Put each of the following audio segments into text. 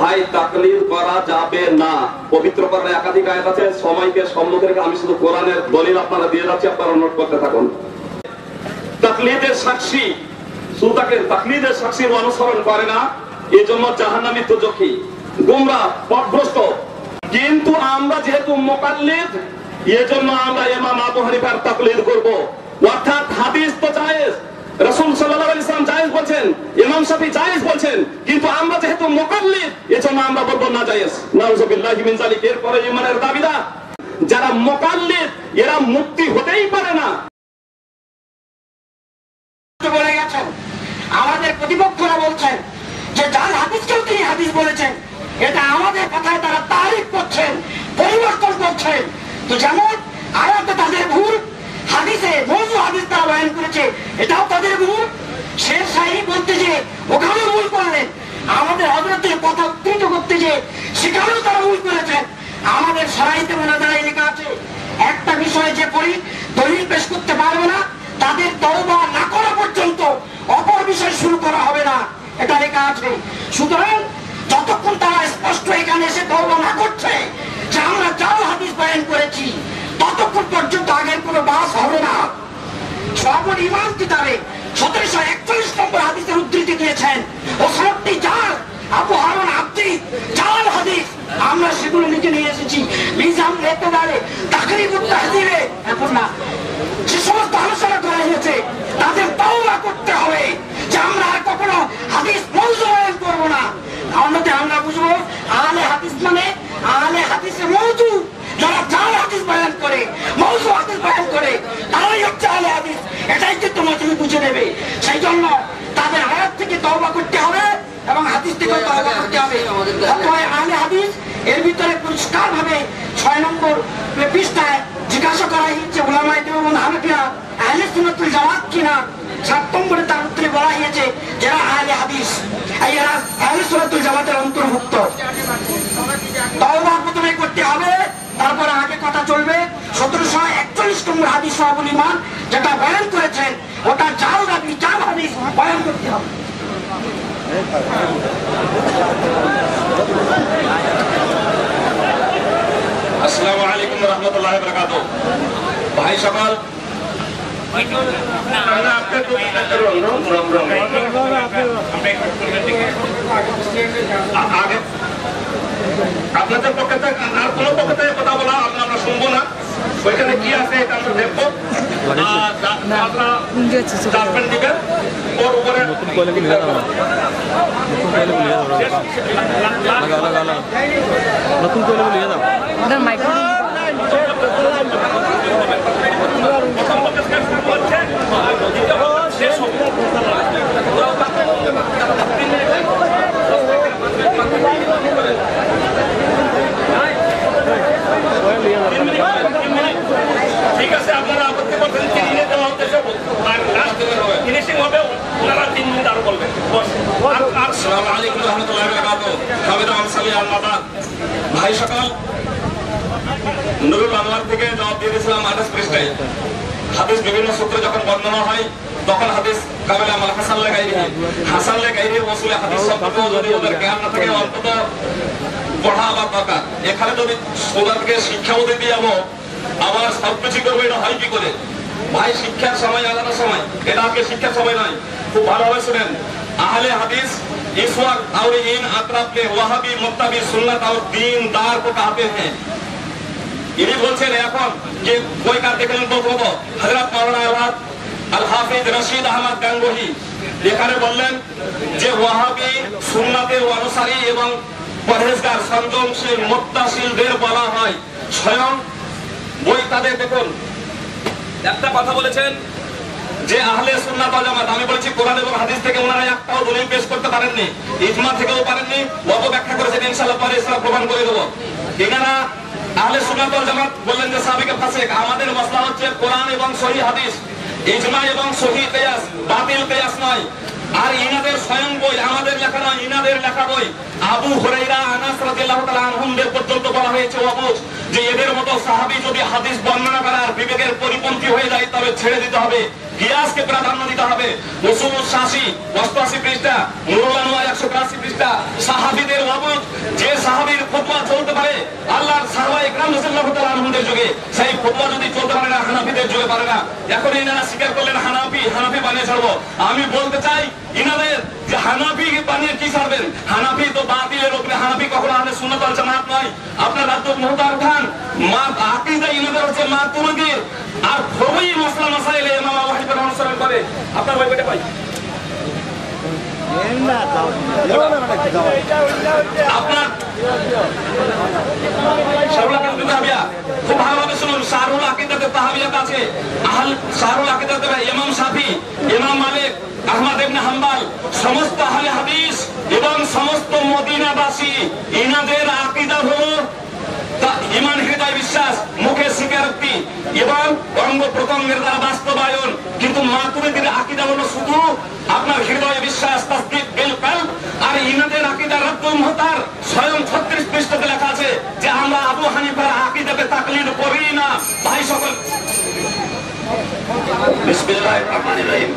ভাই তাকলিদ করা যাবে না। পবিত্র কোরআনে একাধিক আয়াত আছে, সময়কে সম্মুখে রেখে আমি শুধু কোরআনের দলিল আপনারা দিয়ে যাচ্ছি, আপনারা নোট করতে থাকুন। তাকলিদের সাক্ষী সুলতাকে তাকলিদের সাক্ষীর অনুসরণ করে না, এজন্য জাহান্নামী দুজখী গোমরাহ পথভ্রষ্ট। কিন্তু আমরা যেহেতু মুকাল্লিদ, এজন্য আমরা ইমাম আবু হানিফার তাকলিদ করব। অর্থাৎ হাদিস তো জায়েজ, রাসূল সাল্লাল্লাহু আলাইহি ওয়াসাল্লাম জায়েজ বলেন, ইমাম শাফি জায়েজ বলেন, কিন্তু আমরা যেহেতু মুকাল্লিদ এজন্য আমরা বলবো না জায়েজ। নাউযুবিল্লাহি মিন যালিক। এরপরে ঈমানের দাবিদার যারা মুকাল্লিদ এরা মুক্তি হতেই পারে না। বলে গেছেন আমাদের প্রতিপক্ষরা বলছেন যে যার হাদিসকেও তিনি হাদিস বলেছেন, এটা আমাদের কথায় তারা তারিফ করছেন, পরিবর্তন করছেন। তো যেমন আয়াতে তাদের ভুল, হাদিসে মওযু হাদিস তারা বয়ান করেছে, এটাও তাদের ভুল। শের শাহী বলতে যে ওখানে ভুল করলেন, আমাদের হযরতের কথা উদ্ধৃত করতে যে সেখানেও তারা ভুল করেছেন। আমাদের শরাইতে মুনাজারায় লেখা আছে একটা বিষয়ে যে পড়ি দলিল পেশ করতে পারবে না, তাদের তওবা না করা পর্যন্ত অপর বিষয় শুরু করা হবে না, এটা লেখা আছে। সুতরাং যতক্ষণ তারা স্পষ্ট এখানে এসে তওবা না করছে যে আমরা জাল হাদিস বয়ান করেছি, ততক্ষণ পর্যন্ত আগের কোনো বাস হবে না। সর্বন ইমান কিতাবে 1741 নম্বর হাদিসের উদ্ধৃতি দিয়েছেন, ও সবটি জাল, আবু হারুন আব্দি জাল হাদিস। আমরা সেগুলো লিখে নিয়ে এসেছি মিজান ইতিদালে তাকরিবুত তাহযীবে। এখন না যে সমস্ত আলোচনা করা হয়েছে তাদের তওবা করতে হবে যে আমরা আর কখনো হাদিস মওযু বয়ান করব না। অন্যথায় আমরা বুঝবো আহলে হাদিস মানে আহলে হাদিসে মওযু, যারা জাল হাদিস বয়ান করে, মওযু হাদিস বয়ান করে, তারাই হচ্ছে আহলে হাদিস। এটাই কিন্তু তুমি বুঝে নেবে। সেই জন্য তাদের আয়াত থেকে তওবা করতে হবে এবং হাদিস থেকে তওবা করতে হবে। অতএব আহলে হাদিস এর ভিতরে পরিষ্কার ভাবে 6 নম্বর পৃষ্ঠায় জিজ্ঞাসা করা হয়েছে উলামায়ে দেওবন্দ হানাফিরা আহলে সুন্নাত ওয়াল জামাত কিনা। 7 নম্বরে তার উত্তরে বলা হয়েছে যারা আহলে হাদিস, এরা আহলে সুন্নাত ওয়াল জামাতের অন্তর্ভুক্ত। তওবা প্রথমে করতে হবে, তারপরে আগে কথা চলবে। 1741 নম্বর হাদিস শাহুল ঈমান যেটা বয়ান করেছেন ওটা জাল হাদিস, জাল হাদিস বয়ান করতে হবে। আসসালামু আলাইকুম ওয়া রাহমাতুল্লাহি ওয়া বারাকাতুহু। ভাই সকল আপনাদের পক্ষে আর কোনো পক্ষ থেকে কথা বলা আমরা শুনবো না। ওইখানে কি আছে এটা আমরা দেখবো। জাজমেন্ট দিবেন ওর উপরে নতুন কইলে লিখে দাও, নতুন কইলে লিখে দাও। ওদের মাইক্রো ঠিক আছে, আপনারা আপত্তি করছেন ফিনিশিং হবে, ওনারা 3 মিনিট আরো বলবেন। আসসালামু আলাইকুম ওয়া রাহমাতুল্লাহি ওয়া বারাকাতুহু। ভাই সকল, নুরুল আনোয়ার থেকে জবাব দিয়ে দিয়েছিলাম 28 পৃষ্ঠায়। হাদিস বিভিন্ন সূত্রে যখন বর্ণনা হয় তখন হাদিস কামেল আমল হাসান লে গায়রির ওসুলে হাদিস সম্পর্কে যদি ওদের জ্ঞান না থাকে অন্তত পড়া বা দরকার। এখানে যদি ওদেরকে শিক্ষাও দিতে যাবো আবার সবকিছু করবো, এটা হয় কি করে? ভাই শিক্ষার সময় আলাদা সময়, এটা আজকে শিক্ষার সময় নয়। খুব ভালোভাবে শুনেন। আহলে হাদিস इस वक्त और इन अतराफ के वहाबी मुत्तबी सुन्नत और दीनदार को कहते हैं। इन्हीं बोलছেন এখন যে বইকার দেখলেন বলবো হযরত মাওলানা আল হাফিজ রশিদ আহমদ গাঙ্গুহি এখানে বললেন যে ওয়াহাবি সুন্নাতের অনুসারী এবং পরহেজগার সংযমশীল মুত্তাসিলদের বলা হয়। স্বয়ং বই তাদের দেখুন একটা কথা বলেছেন যে আহলে সুন্নাত ওয়াল জামাত, আমি বলেছি কোরআন এবং হাদিস থেকে ওনারা একটাও দলিল পেশ করতে পারেননি, ইজমা থেকেও পারেননি, অপব্যাখ্যা করেছেন। ইনশাআল্লাহ পরে ইসলাম প্রমাণ করে দেব। এখানে আহলে সুন্নাত ওয়াল জামাত বললেন যে সাহাবীকে ফাসিক। আমাদের মাসলা হচ্ছে কোরআন এবং সহিহ হাদিস, ইজমা এবং সহিহ কিয়াস, বাতিল কিয়াস নয়। আর ইনাদের স্বয়ং বই, আমাদের লেখা নয়, ইনাদের লেখা বই। আবু হুরায়রা আনাস রাদিয়াল্লাহু তাআলা আনহুমদের পর্যন্ত বলা হয়েছে অবুঝ যে এদের মতো সাহাবী যদি হাদিস বর্ণনা করার বিবেকের পরিপন্থী হয়ে যায় তবে ছেড়ে দিতে হবে, কিয়াসকে প্রাধান্য দিতে হবে। উসুলুস শাসি 88 পৃষ্ঠা, নুরুল আনোয়ার 182 পৃষ্ঠা। সাহাবীদের অবুঝ সাহাবীর ফতোয়া চলতে পারে আল্লাহর সাহাবা ইকরাম রাদিয়াল্লাহু তাআলা আনহুদের যুগে, সেই ফতোয়া যদি চলতে পারে না হানাফিদের যুগে পারে না। এখন এনারা স্বীকার করলেন হানাফি বানিয়ে ছাড়বো। আমি বলতে চাই ইনাদের যে হানাফি বানিয়ে কি ছাড়বেন? হানাফি তো বাতিলের উপরে, হানাফি কখনো আহলে সুন্নাত ওয়াল জামাত নয়। আপনার আব্দুল মুহতার খান আকীদা ইনাদের হচ্ছে মাতুরিদীর, আর খুবই মাসলা মাসাইলে ইমাম আবু হানিফার অনুসরণ করে। আপনার ভাই বেটা ভাই আপনার খুব ভালোভাবে শুনুন। শাহরুল আকিদাতে তাহাবিয়াত আছে, শাহরুল আকিদাতে ইমাম শাফি, ইমাম মালিক, আহমদ ইবনে হাম্বল, সমস্ত আহলে হাদিস এবং সমস্ত মদিনাবাসী ইনাদের আকীদা হলো ইমান, হৃদয় বিশ্বাস, মুখে স্বীকারোক্তি এবং অঙ্গ প্রত্যঙ্গের দ্বারা বাস্তবায়ন। কিন্তু মাতুরিদীর আকীদা হলো শুধু আপনার হৃদয় বিশ্বাস, তাসদীক বিল কলব। আর ইনাদের আকীদা রাদ্দুল মুহতার স্বয়ং 36 পৃষ্ঠাতে লেখা আছে যে আমরা আবু হানিফার আকীদাতে তাকলিদ করি না। ভাই সকল বিসমিল্লাহির রহমানির রহিম।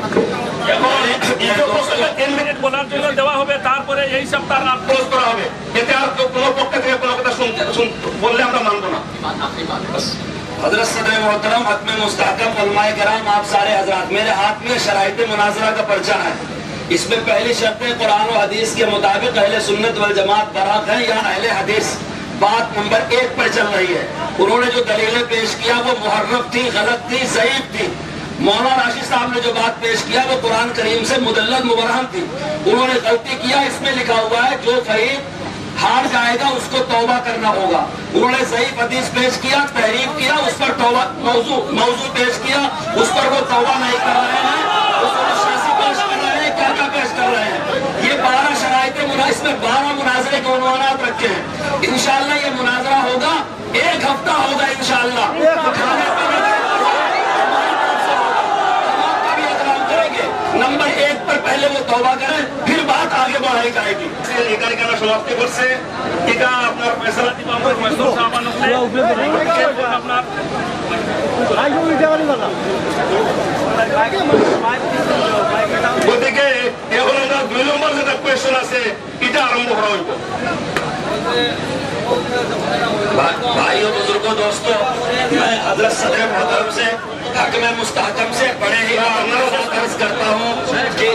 এখন এই প্রশ্নটা 10 মিনিট বলার জন্য দেওয়া হবে, তারপরে এই সপ্তাহ রাত ক্লোজ করা হবে। এতে আর কোনো পক্ষ থেকে কোনো কথা বললে আমরা মানব না। हज़रत सदर मोहतरम हतम मुस्तहकम उलमाए कराम, आप सारे हजरात, मेरे हाथ में शराइत मुनाज़रा का पर्चा है। इसमें पहली शर्त है कुरान और हदीस के मुताबिक अहले सुन्नत वल जमात बरात है या अहले हदीस। बात नंबर 1 पर चल रही है। उन्होंने जो दलीलें पेश किया वो मुहर्रफ थी, गलत थी, ज़ईफ थी। मौलाना राशिद साहब ने जो बात पेश किया वो कुरान करीम से मुदल्लल मुबरहम थी। उन्होंने गलती किया, इसमें लिखा हुआ है जो फरीक हार जाएगा उसको तौबा करना होगा। उन्होंने ज़ईफ हदीस पेश किया, तहरीफ किया, उस पर तौबा मौजू पेश किया, उस पर वो तौबा नहीं कर रहे हैं, उस शासी पेश कर रहे हैं, क्या पेश कर रहे हैं। ये 12 शराइते इसमें 12 मुनाजरे के उन्वानात रखे हैं। इंशाअल्लाह ये मुनाजरा होगा, 1 हफ्ता होगा इंशाअल्लाह। नंबर 1 पर पहले वो तौबा करें, फिर बात आगे बढ़ाई जाएगी। कार्यक्रम समाप्ति করছে এটা আপনার ফয়সালা দিব আমরা ফয়সাল সাহেব আনলে আপনার ওদিকে এখন আমরা 2 নম্বর যেটা কোয়েশ্চন আছে এটা আরম্ভ করা হইব। भाइयों बुजुर्गों दोस्तों, मैं हजरत सदर मोहतरम से हक में मुस्तहकम से बड़े ही अर्ज करता हूँ कि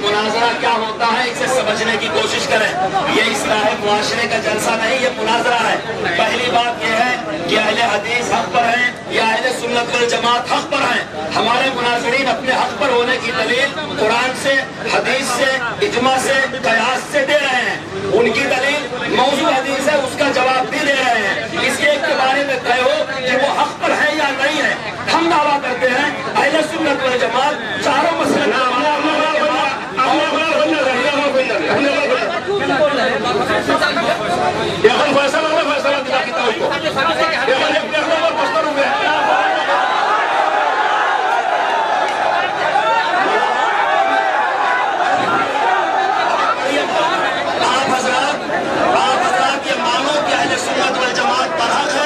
मुनाजरा क्या होता है इसे समझने की कोशिश करें। ये इस्लाह मुआशरे का जलसा नहीं, ये मुनाजरा है। पहली बात यह है कि अहले हदीस हक पर हैं या अहले सुन्नत वल जमात हक पर हैं। हमारे मुनाजरीन अपने हक पर होने की दलील कुरान से, हदीस से, इजमा से, कयास से दे रहे हैं। उनकी दलील मौजू हदीस है, उसका जवाब भी दे रहे हैं। इसके एक के बारे में तय हो कि वो हक पर है या नहीं है। हम दावा करते हैं अहले सुन्नत वल जमात चारों मसले এখন ফয়সালা হলো, ফয়সালা দিলা কিতা হইব। এখন এক নম্বর প্রশ্ন রূপে आप हजरात ये मानो कि अहले सुन्नत वल जमात पर हक है।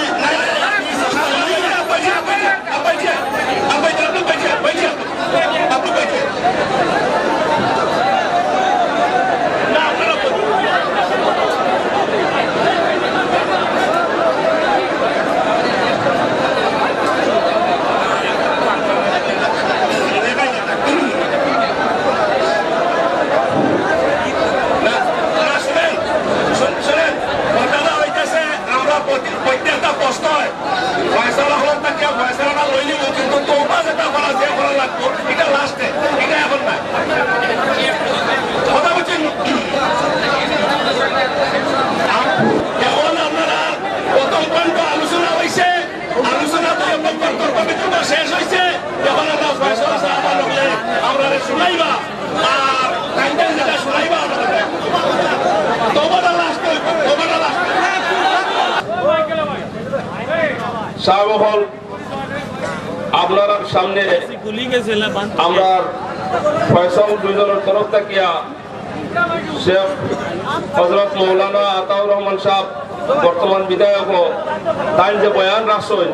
প্রত্যেকটা প্রশ্ন ফয়সালা হল তাকে ফয়সালাটা লই নিব, কিন্তু তওবা যেটা করা যে করা লাগবে এটা লাস্টে, এটা এখন না। কথা বলছেন এখন আপনারা প্রথম পর্যন্ত আলোচনা হয়েছে, আলোচনা তো তর্ক বিতর্ক শেষ হয়েছে। এখন আমরা ফয়সালা সাহেব লগলে আমরা শুনাইবা আর কাইন্ডেন যেটা শুনাইবা আমাদের তওবাটা লাস্ট হইব, তওবাটা লাস্ট। সাহাবহল আপনার সামনে আমরা ফয়সাল দুইজনের তরফ থেকে শেখ হযরত মৌলানা আতাউর রহমান সাহেব বর্তমান বিধায়ক তাই যে বয়ান রাখছেন,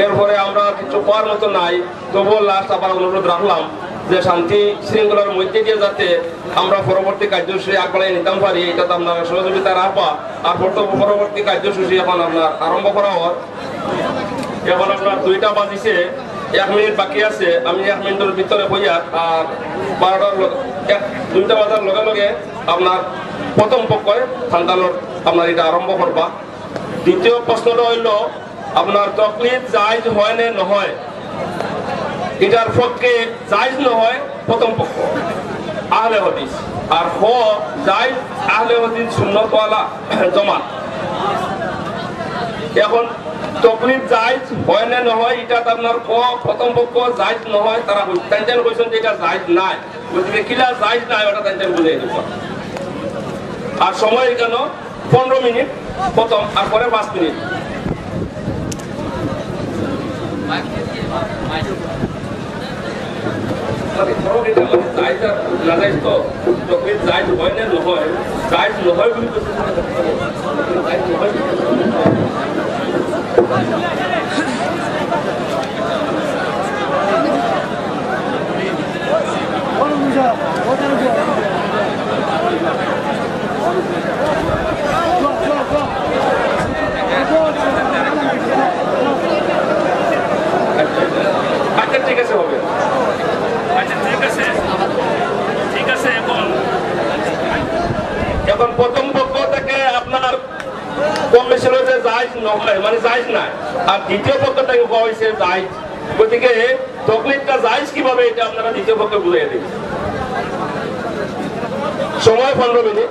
এরপরে আমরা কিছু করার মতো নাই, তবুও লাস্ট আবার অনুরোধ রাখলাম যে শান্তি শৃঙ্খলার মধ্যে দিয়ে যাতে আমরা পরবর্তী কার্যসূচি আগবাড়াই নিতাম পারি, এটা তো আপনার সহযোগিতার আহ্বা। আর পরবর্তী কার্যসূচি এখন আপনার আরম্ভ করা হয়। এখন আপনার 2টা বাজিছে, 1 মিনিট বাকি আছে। আমি 1 মিনিটের ভিতরে বইয়া আর 2টা বাজার লগে লগে আপনার প্রথম পক্ষে সন্তানের আপনার এটা আরম্ভ করবা। দ্বিতীয় প্রশ্নটা হইল আপনার তকলিদ জায়েজ হয় না নহয়, এটার পক্ষে জায়েজ নহয় প্রথম পক্ষ আহলে হাদিস, আর জায়েজ আহলে হাদিস সুন্নাতওয়ালা জামাত। এখন তকলিদ জায়েজ হয় না নহয় এটা আপনার প্রথম পক্ষ জায়েজ নহয়, তারা টেনশন কইছেন যে এটা জায়েজ নাই, বুঝলে কিলা জায়েজ নাই ওটা টেনশন বুঝাই দিব। আর সময় কেন 15 মিনিট প্রথম, আর পরে 5 মিনিট। আচ্ছা ঠিক আছে, হবে। আচ্ছা ঠিক আছে। এখন প্রথম পক্ষ থেকে আপনার কমিশন হচ্ছে জায়েজ নয়, মানে জায়েজ নাই, আর দ্বিতীয় পক্ষ থেকে কোয়া হয়েছে জায়েজ। গতিকে তকলিদটা জায়েজ কিভাবে এটা আপনারা দ্বিতীয় পক্ষে বুঝিয়ে দিন। সময় 15 মিনিট।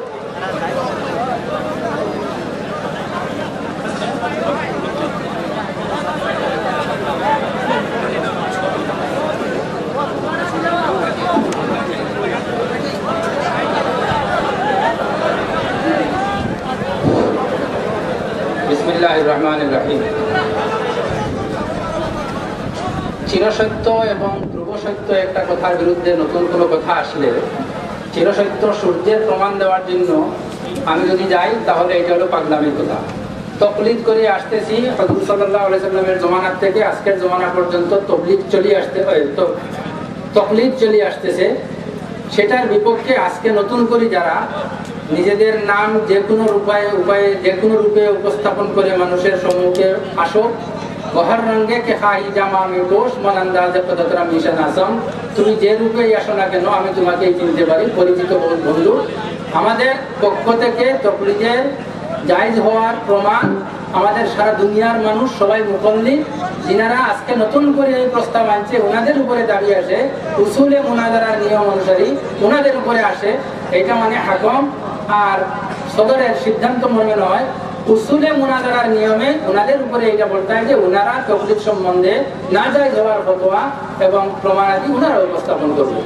বিসমিল্লাহির রহমানির রহিম। চিরসত্য এবং ধ্রুবসত্য একটা কথার বিরুদ্ধে নতুন কোনো কথা আসলে চিরসত্য সূর্যের প্রমাণ দেওয়ার জন্য আমি যদি যাই তাহলে এটা হলো পাগলামির কথা। তকলিদ করে আসতেছি হযরত সাল্লাল্লাহু আলাইহি সাল্লামের জমানার থেকে আজকের জমানা পর্যন্ত তকলিদ চলে আসতেছে। সেটার বিপক্ষে আজকে নতুন করে যারা নিজেদের নাম যে কোনো রূপে উপস্থাপন করে মানুষের সম্মুখে আসো, গহর রঙে কে খাহি জামা আমি কোষ মনান্দাজে পদতরা মিশন আসম, তুমি যে রূপেই আসো না কেন আমি তোমাকেই চিনতে পারি। পরিচিত বন্ধু, আমাদের পক্ষ থেকে তকলিদের জায়েজ হওয়ার প্রমাণ আমাদের সারা দুনিয়ার মানুষ সবাই মুকল্লিদ, যিনারা আজকে নতুন করে এই প্রস্তাব আনছে ওনাদের উপরে দাঁড়িয়ে আসে, উসুলে মুনাজারার নিয়ম অনুসারী ওনাদের উপরে আসে। এটা মানে হাকম আর সদরের সিদ্ধান্ত মনে নয়, উসুলে মুনাজারার নিয়মে ওনাদের উপরে এটা বলতে হয় যে ওনারা তকলিদ সম্বন্ধে না জায়েজ হওয়ার ফতোয়া এবং প্রমাণাদি ওনারা উপস্থাপন করবে।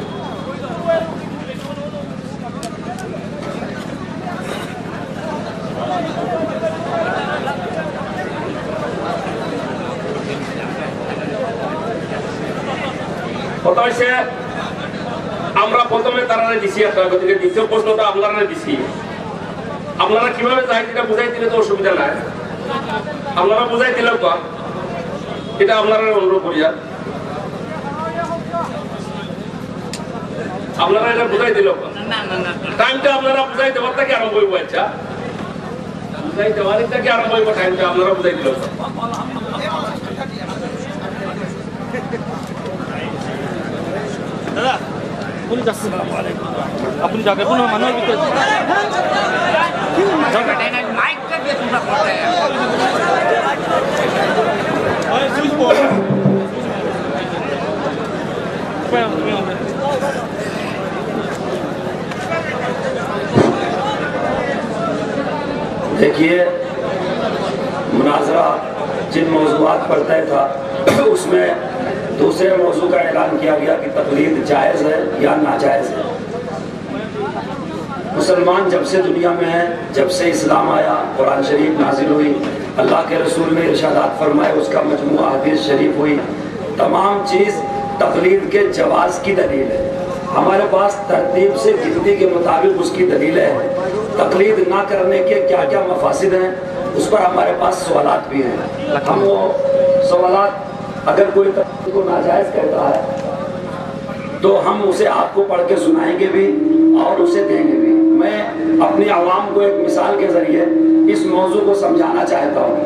কথা হচ্ছে আমরা প্রথমে তারা দিছি একটা, গতিকে দ্বিতীয় প্রশ্নটা আপনারা দিছি। আপনারা কিভাবে জায়েজ এটা বুঝাই দিলে তো অসুবিধা নাই, আপনারা বুঝাই দিলে এটা আপনারা অনুরোধ করিয়া আপনারা এটা বুঝাই দিল। টাইমটা আপনারা বুঝাই দেওয়ার থেকে আরম্ভ হইব। আচ্ছা বুঝাই দেওয়ার থেকে আরম্ভ হইব, টাইমটা আপনারা বুঝাই দিল। দাদা পুলিশ আসছে, আপনি যাকে কোনো মানুষ ভিতরে देखिए, मुनाजरा जिन मौजूआत पर तय था उसमें दूसरे मौजू का ऐलान किया गया कि तकलीद जायज़ है या नाजायज़ है। मुसलमान जब से दुनिया में है, जब से इस्लाम आया, कुरान शरीफ नाजिल हुई, अल्लाह के रसूल ने इरशादात फरमाए, उसका मजमुआ हदीस शरीफ हुई, तमाम चीज़ तकलीद के जवाज़ की दलील है। हमारे पास तरतीब से गिनती के मुताबिक उसकी दलील है। तकलीद ना करने के क्या क्या मफासिद हैं उस पर हमारे पास सवालात भी हैं। हम वो सवालात, अगर कोई तकलीद को नाजायज़ कहता है तो हम उसे आपको पढ़ के सुनाएंगे भी और उसे देंगे भी। मैं अपनी आवाम को एक मिसाल के जरिए इस मौजू को समझाना चाहता हूँ।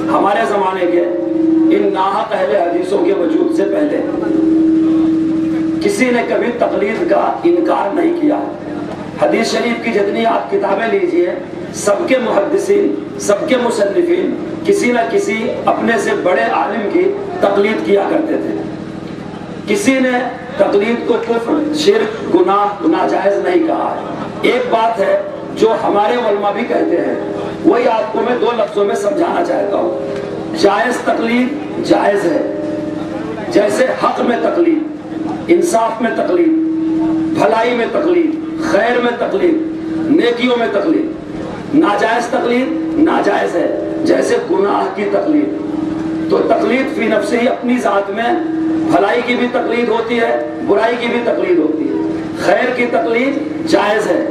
हमारे ज़माने के इन नाहक अहले हदीसों के वजूद से पहले किसी ने कभी तकलीद का इनकार नहीं किया। हदीस शरीफ की जितनी आप किताबें लीजिए, सबके मुहद्दिसीन, सबके मुसन्निफीन किसी न किसी अपने से बड़े आलिम की तकलीद किया करते थे। किसी ने तकलीद को कुफ्र, शिर्क, गुनाह, नाजायज नहीं कहा है। एक बात है जो हमारे उलमा भी कहते हैं, वही आपको मैं दो लफ्जों में समझाना चाहता हूँ। जायज तकलीद जायज है, जैसे हक में तकलीद, इंसाफ में तकलीद, भलाई में तकलीद, खैर में तकलीद, नेकियों में तकलीद। नाजायज तकलीद नाजायज है, जैसे गुनाह की तकलीद। तो तकलीद फी नफ्से ही अपनी जात में भलाई की भी तकलीद होती है, बुराई की भी तकलीद होती है। खैर की तकलीद जायज है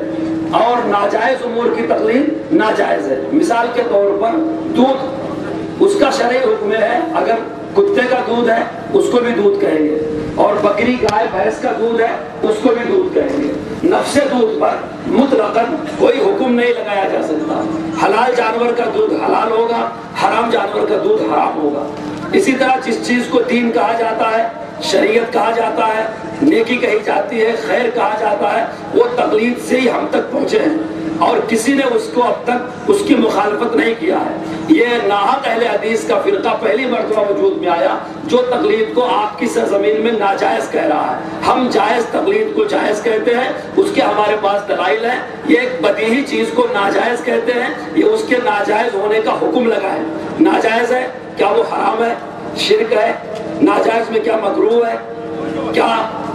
और नाजायज उमूर की तकलीद नाजायज है। मिसाल के तौर पर दूध, उसका शरई हुक्म है, अगर कुत्ते का दूध है उसको भी दूध कहेंगे, और बकरी, गाय, भैंस का दूध है उसको भी दूध कहेंगे। नफ्से दूध पर मुतलकन कोई हुक्म नहीं लगाया जा सकता। हलाल जानवर का दूध हलाल होगा, हराम जानवर का दूध हराम होगा। इसी तरह जिस चीज को दीन कहा जाता है, शरीयत कहा जाता है, नेकी कही जाती है, खैर कहा जाता है, वो तकलीद से ही हम तक पहुंचे हैं और किसी ने उसको अब तक उसकी मुखालफत नहीं किया है। ये नाहक अहले हदीस का फिरका पहली मर्तबा वजूद में आया जो तकलीद को आपकी सरजमीन में नाजायज कह रहा है। हम जायज तकलीद को जायज कहते हैं, उसके हमारे पास दलाइल है। ये एक बदीही चीज को नाजायज कहते हैं, ये उसके नाजायज होने का हुक्म लगा है। नाजायज है क्या वो हराम है, शिरक है? नाजायज में क्या मकरूह है, क्या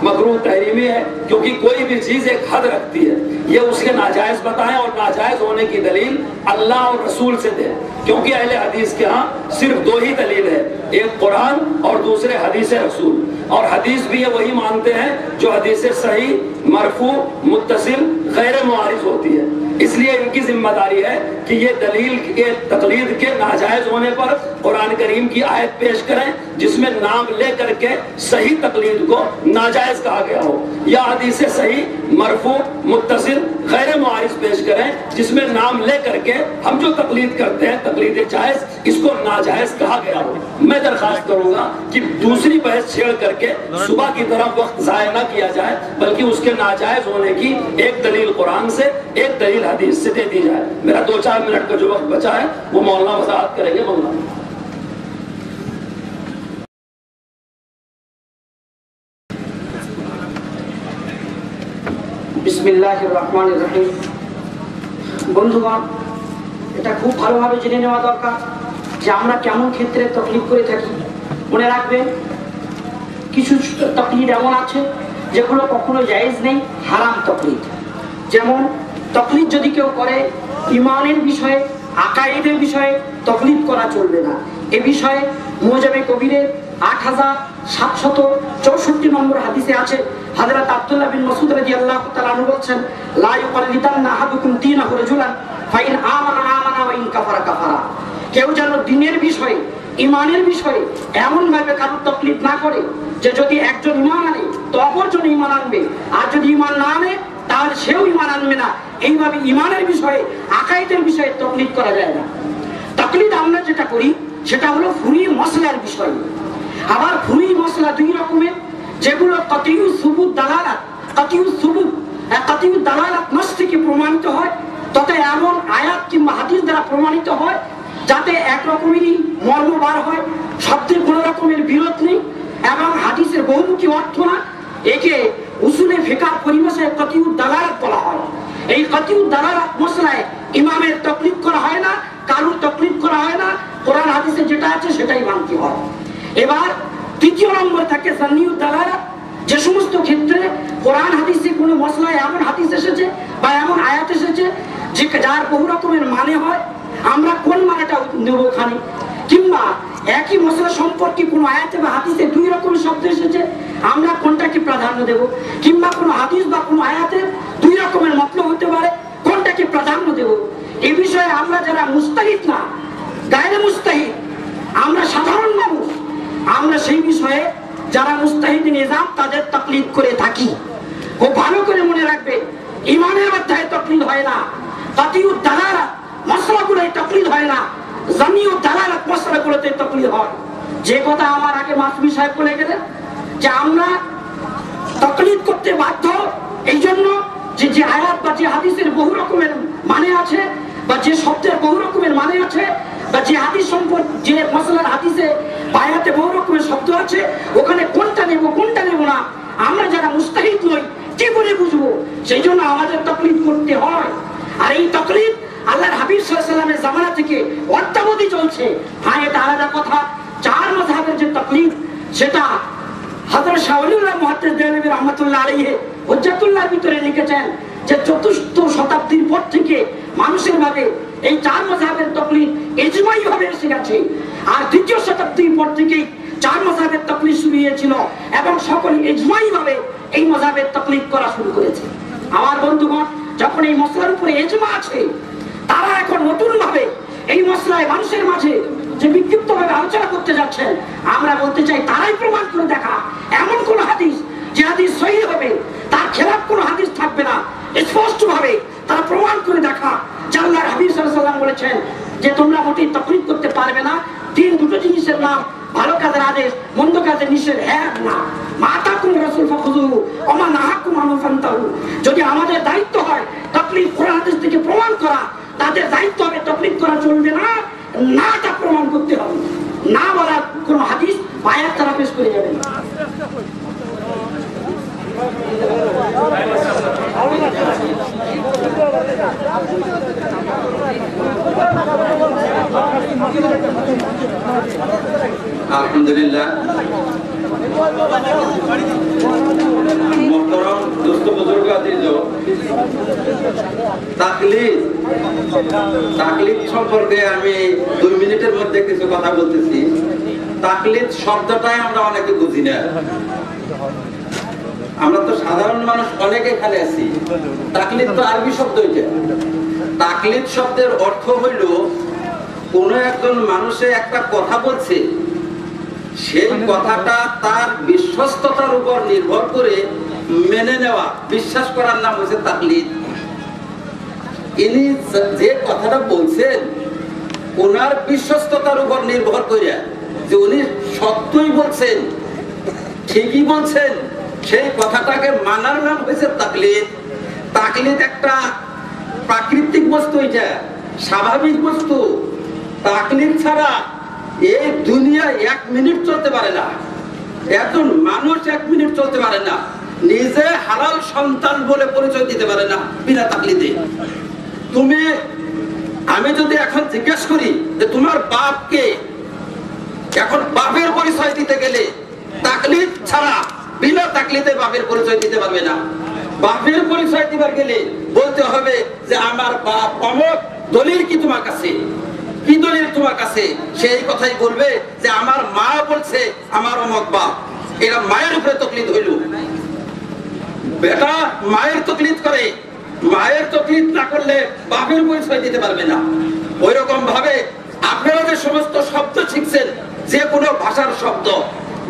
मकरूह तहरीमी है? क्योंकि कोई भी चीज एक हद रखती है, ये उसके नाजायज बताएं और नाजायज होने की दलील अल्लाह और रसूल से दें। क्योंकि अहले हदीस के यहाँ सिर्फ दो ही दलील है, एक कुरान और दूसरे हदीस रसूल। और हदीस भी ये वही मानते हैं जो हदीस सही, मरफू, मुत्तसिल, गैर मुआरिज होती है। इसलिए इनकी जिम्मेदारी है कि ये दलील के तकलीद के नाजायज होने पर कुरान करीम की आयत पेश करें जिसमें नाम ले करके सही तकलीद को नाजायज कहा गया हो, या हदीस सही, मरफू, मुत्तसिल, गैर मुआरिज पेश करें जिसमें नाम ले करके हम जो तकलीद करते हैं तकलीद जायज, इसको नाजायज कहा गया हो। मैं दरखास्त करूंगा कि दूसरी बहस छेड़ करके सुबह की तरफ वक्त जाया न किया जाए, बल्कि उसके नाजायज होने की एक दलील कुरान से, एक दलील हदीस से दे दी जाए। मेरा 2-4 मिनट का जो वक्त बचा है वो मौलाना वजाहत करेंगे। मौलाना বিসমিল্লাহির রহমানির রহিম। বন্ধুগণ, এটা খুব ভালোভাবে জেনে নেওয়া দরকার যে আমরা কেমন ক্ষেত্রে তকলিদ করে থাকি। মনে রাখবেন, কিছু তকলিদ এমন আছে যেগুলো কখনো জায়েজ নেই, হারাম তকলিদ। যেমন তকলিদ যদি কেউ করে ইমানের বিষয়ে, আকাইদের বিষয়ে তকলিদ করা চলবে না। এ বিষয়ে মুজামে কবিরের 8764 নম্বর হাদিসে আছে, হযরত আব্দুল্লাহ বিন মাসউদ রাদিয়াল্লাহু তাআলা আনহু বলেছেন, লা ইউকাল্লিদান্না আহাদুকুম দীনাহু রাজুলান ফাইন আমানা আমানা ওয়া ইন কাফারা কাফারা। কেউ যেন দ্বীনের বিষয়ে, ইমানের বিষয়ে এমন ভাবে কারো তকলিদ না করে যে যদি একজন ঈমান আনে তো অপরজন ঈমান আনবে, আর যদি ঈমান না আনে তাহলে সেও ঈমান আনবে না। এইভাবে ঈমানের বিষয়ে, আকাইদের বিষয়ে তকলিদ করা যায় না। তকলিদ আমরা যেটা করি সেটা হলো ফুরি মসলার বিষয়। আবার ফুরি মসলা দুই রকমের, যেগুলো কাতিউ সুবুত দালালাত, কাতিউ দালালাত নস থেকে প্রমাণিত হয়, তবে এমন আয়াত কিংবা হাদিস দ্বারা প্রমাণিত হয় যাতে এক রকমেরই মর্ম বার হয়, শব্দের কোনো রকমের বিরোধ নেই এবং হাদিসের বহুমুখী অর্থ না। একে উসুলে ফিকার পরিবেশে কাতিউ দালালাত বলা হয়। এই কাতিউ দালালাত মসলায় ইমামের তকলিদ করা হয় না, কারুর তকলিদ করা হয় না, কোরআন হাদিসে যেটা আছে সেটাই মানতে হয়। এবার তৃতীয় নম্বর থাকে জান্নিউ দালালাত, যে সমস্ত ক্ষেত্রে কোরআন হাদিসে কোনো মসলায় এমন হাদিস এসেছে বা এমন আয়াত এসেছে যে যার বহু রকমের মানে হয়, আমরা কোন মানেটা নেব ওখানে, কিংবা একই মসলা সম্পর্কে কোনো আয়াতে বা হাদিসে দুই রকমের শব্দ এসেছে, আমরা কোনটাকে প্রাধান্য দেব, কিংবা কোনো হাদিস বা কোনো আয়াতে দুই রকমের মতলব হতে পারে, কোনটাকে প্রাধান্য দেব। এই বিষয়ে আমরা যারা মুস্তাহিদ না, গায়রে মুস্তাহিদ, আমরা সাধারণ মানুষ, আমরা সেই বিষয়ে যারা মুস্তাহিদ নিজাম তাদের তাকলিদ করে থাকি। খুব ভালো করে মনে রাখবে, ইমানের অধ্যায়ে তাকলিদ হয় না, তাতিউদ দালালাত মশলাগুলোই তাকলিদ হয় না, জামিউদ দালালাত মশলাগুলোতে তাকলিদ হয়। যে কথা আমার আগে মাসবি সাহেব বলে গেলেন যে আমরা তাকলিদ করতে বাধ্য এই জন্য যে যে আয়াত বা যে হাদিসের বহু রকমের মানে আছে, বা যে শব্দের বহু রকমের মানে আছে, বা যে হাদিস সম্পর্ক যে মশলার হাদিসে আয়াতে বহু রকমের শব্দ আছে, ওখানে কোনটা নেব কোনটা নেব না আমরা যারা মুস্তাহিদ নই কি করে বুঝবো? সেই জন্য আমাদের তাকলিদ করতে হয়। আর এই তাকলিদ আল্লাহর হাবিব সাল্লাল্লাহু আলাইহি ওয়াসাল্লামের জামানা থেকে অদ্যাবধি চলছে। হ্যাঁ, এটা আলাদা কথা, চার মাযহাবের যে তাকলিদ সেটা হযরত শাহ ওলিউল্লাহ মুহাদ্দিস দেওবন্দি রাহমাতুল্লাহ আলাইহি হুজ্জাতুল্লাহর ভিতরে লিখেছেন যে চতুর্থ শতাব্দীর পর থেকে মানুষের ভাবে এই চার মাযহাবের তাকলিদ ইজমাই ভাবে এসে গেছে। আর দ্বিতীয় শতাব্দীর পর থেকে চার মাযহাবের তাকলিদ শুরু হয়েছিল এবং সকলে ইজমাই ভাবে এই মাযহাবের তাকলিদ করা শুরু করেছে। আমার বন্ধুগণ, যখন এই মসলার উপরে ইজমা আছে, তারা এখন নতুন ভাবে এই মসলায় মানুষের মাঝে যে বিক্ষিপ্ত ভাবে আলোচনা করতে যাচ্ছেন, আমরা বলতে চাই তারাই প্রমাণ করে দেখা এমন কোন হাদিস যে হাদিস সহিহ হবে, তার খেলাফ কোনো হাদিস থাকবে না, স্পষ্ট ভাবে তারা প্রমাণ করে দেখা যে আল্লাহর হাবিব সাল্লাল্লাহু আলাইহি ওয়াসাল্লাম বলেছেন যে তোমরা মোটেই তাকলিদ করতে পারবে না। তিন দুটো জিনিসের নাম, ভালো কাজের আদেশ, মন্দ কাজের নিষেধ, এক না মাতাকুম রাসূল ফাখুযুহু ওয়া মা নাহাকুম আনহু ফান্তাহু। যদি আমাদের দায়িত্ব হয় তাকলিদ কোরআন হাদিস থেকে প্রমাণ করা, তাদের দায়িত্ব হবে তাকলিদ করা চলবে না, নাটা প্রমাণ করতে হবে। না বলা কোন হাদিস আয়াত তারা পেশ করে যাবে না। আলহামদুলিল্লাহ, মোহতারাম দোস্ত বুজুর্গ আদিজ, তাকলিদ সম্পর্কে আমি 2 মিনিটের মধ্যে কিছু কথা বলতেছি। তাকলিদ শব্দটাই আমরা অনেকে বুঝি না। আমরা তো সাধারণ মানুষ অনেকে এখানে আছি। তাকলিদ তো আরবি শব্দ। তাকলিদ শব্দের অর্থ হইল কোন একজন মানুষে একটা কথা বলছে, সেই কথাটা তার বিশ্বস্ততার উপর নির্ভর করে মেনে নেওয়া, বিশ্বাস করার নাম হচ্ছে তাকলিদ। ইনি যে কথাটা বলছেন ওনার বিশ্বস্ততার উপর নির্ভর করে যে উনি সত্যই বলছেন, ঠিকই বলছেন, সেই কথাটাকে মানার নাম হয়েছে তাকলিদ। তাকলিদ একটা প্রাকৃতিক বস্তু, এটা স্বাভাবিক বস্তু। তাকলিদ ছাড়া এই দুনিয়া 1 মিনিট চলতে পারে না, একজন মানুষ 1 মিনিট চলতে পারে না, নিজে হালাল সন্তান বলে পরিচয় দিতে পারে না বিনা তাকলিদে। আমি যদি এখন জিজ্ঞেস করি যে তোমার বাপকে, এখন বাপের পরিচয় দিতে গেলে তাকলিদ ছাড়া বিনা তাকলিদে বাপের পরিচয় দিতে পারবে না। বাপের পরিচয় দিবার গেলে বলতে হবে যে আমার বাপ অমুক, দলিল কি তোমার কাছে, কি দলিল তোমার কাছে? সেই কথাই বলবে যে আমার মা বলছে আমার অমুক বাপ। এরা মায়ের উপরে তাকলিদ হইল। বেটা মায়ের তাকলিদ করে, মায়ের তাকলিদ না করলে বাপের পরিচয় দিতে পারবে না। ওই রকম ভাবে আপনারা যে সমস্ত শব্দ শিখছেন, যে কোনো ভাষার শব্দ,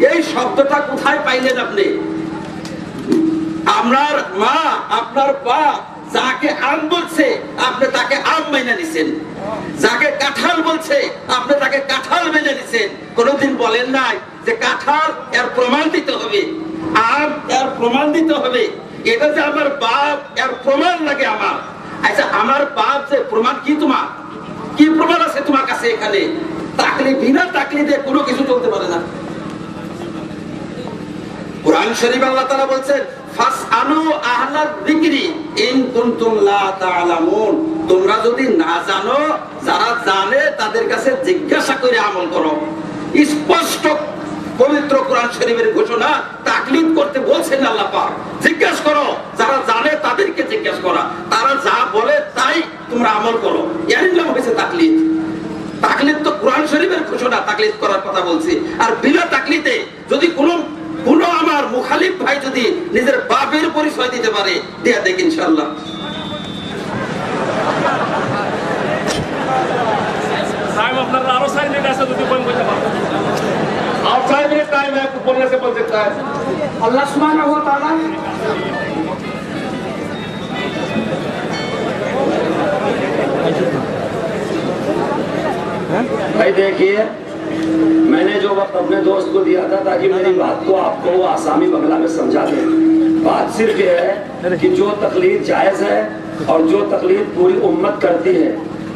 এই শব্দটা কোথায় পাইলেন আপনি? আপনার মা, আপনার বাপ যাকে আম বলছে আপনি তাকে আম মেনে নিছেন, যাকে কাঁঠাল বলছে আপনি তাকে কাঁঠাল মেনে নিছেন। কোনদিন বলেন নাই যে কাঁঠাল এর প্রমাণ দিতে হবে, আম এর প্রমাণ দিতে হবে, এটা যে আমার বাপ এর প্রমাণ লাগে আমার। আচ্ছা, আমার বাপ যে প্রমাণ কি, তোমার কি প্রমাণ আছে তোমার কাছে? এখানে তাকলিদ, বিনা তাকলিদে কোনো কিছু চলতে পারে না। কুরআন শরীফ আল্লাহ তাআলা বলছেন ফাসআলু আহলায যিকরি ইন কুনতুম লা তা'লামুন। তোমরা যদি না জানো, যারা জানে তাদের কাছে জিজ্ঞাসা করে আমল করো। স্পষ্ট পবিত্র কুরআন শরীফের ঘোষণা, তাকলিদ করতে বলছেন আল্লাহ পাক। জিজ্ঞাসা করো, যারা জানে তাদেরকে জিজ্ঞাসা করা, তারা যা বলে তাই তোমরা আমল করো। এর নাম হয়েছে তাকলিদ। তাকলিদ তো কুরআন শরীফের ঘোষণা, তাকলিদ করার কথা বলছি। আর বিনা তাকলিদে যদি কোনো আমার মুখালিফ ভাই যদি নিজের বাপের পরিচয় দিতে পারে, দেয়া দেখ ইনশাআল্লাহ। আপনারা আরো 4 মিনিট আছে, যদি বলতে পারেন। আর 4 মিনিট টাইম मैं बोलने से बोल सकता है? अल्लाह सुब्हानहू व तआला भाई देखिए, मैंने जो वक्त अपने दोस्त को दिया था ताकि मेरी बात को आपको वो आसामी बंगला में समझा दे। बात सिर्फ ये है कि जो तकलीद जायज़ है और जो तकलीद पूरी उम्मत करती है,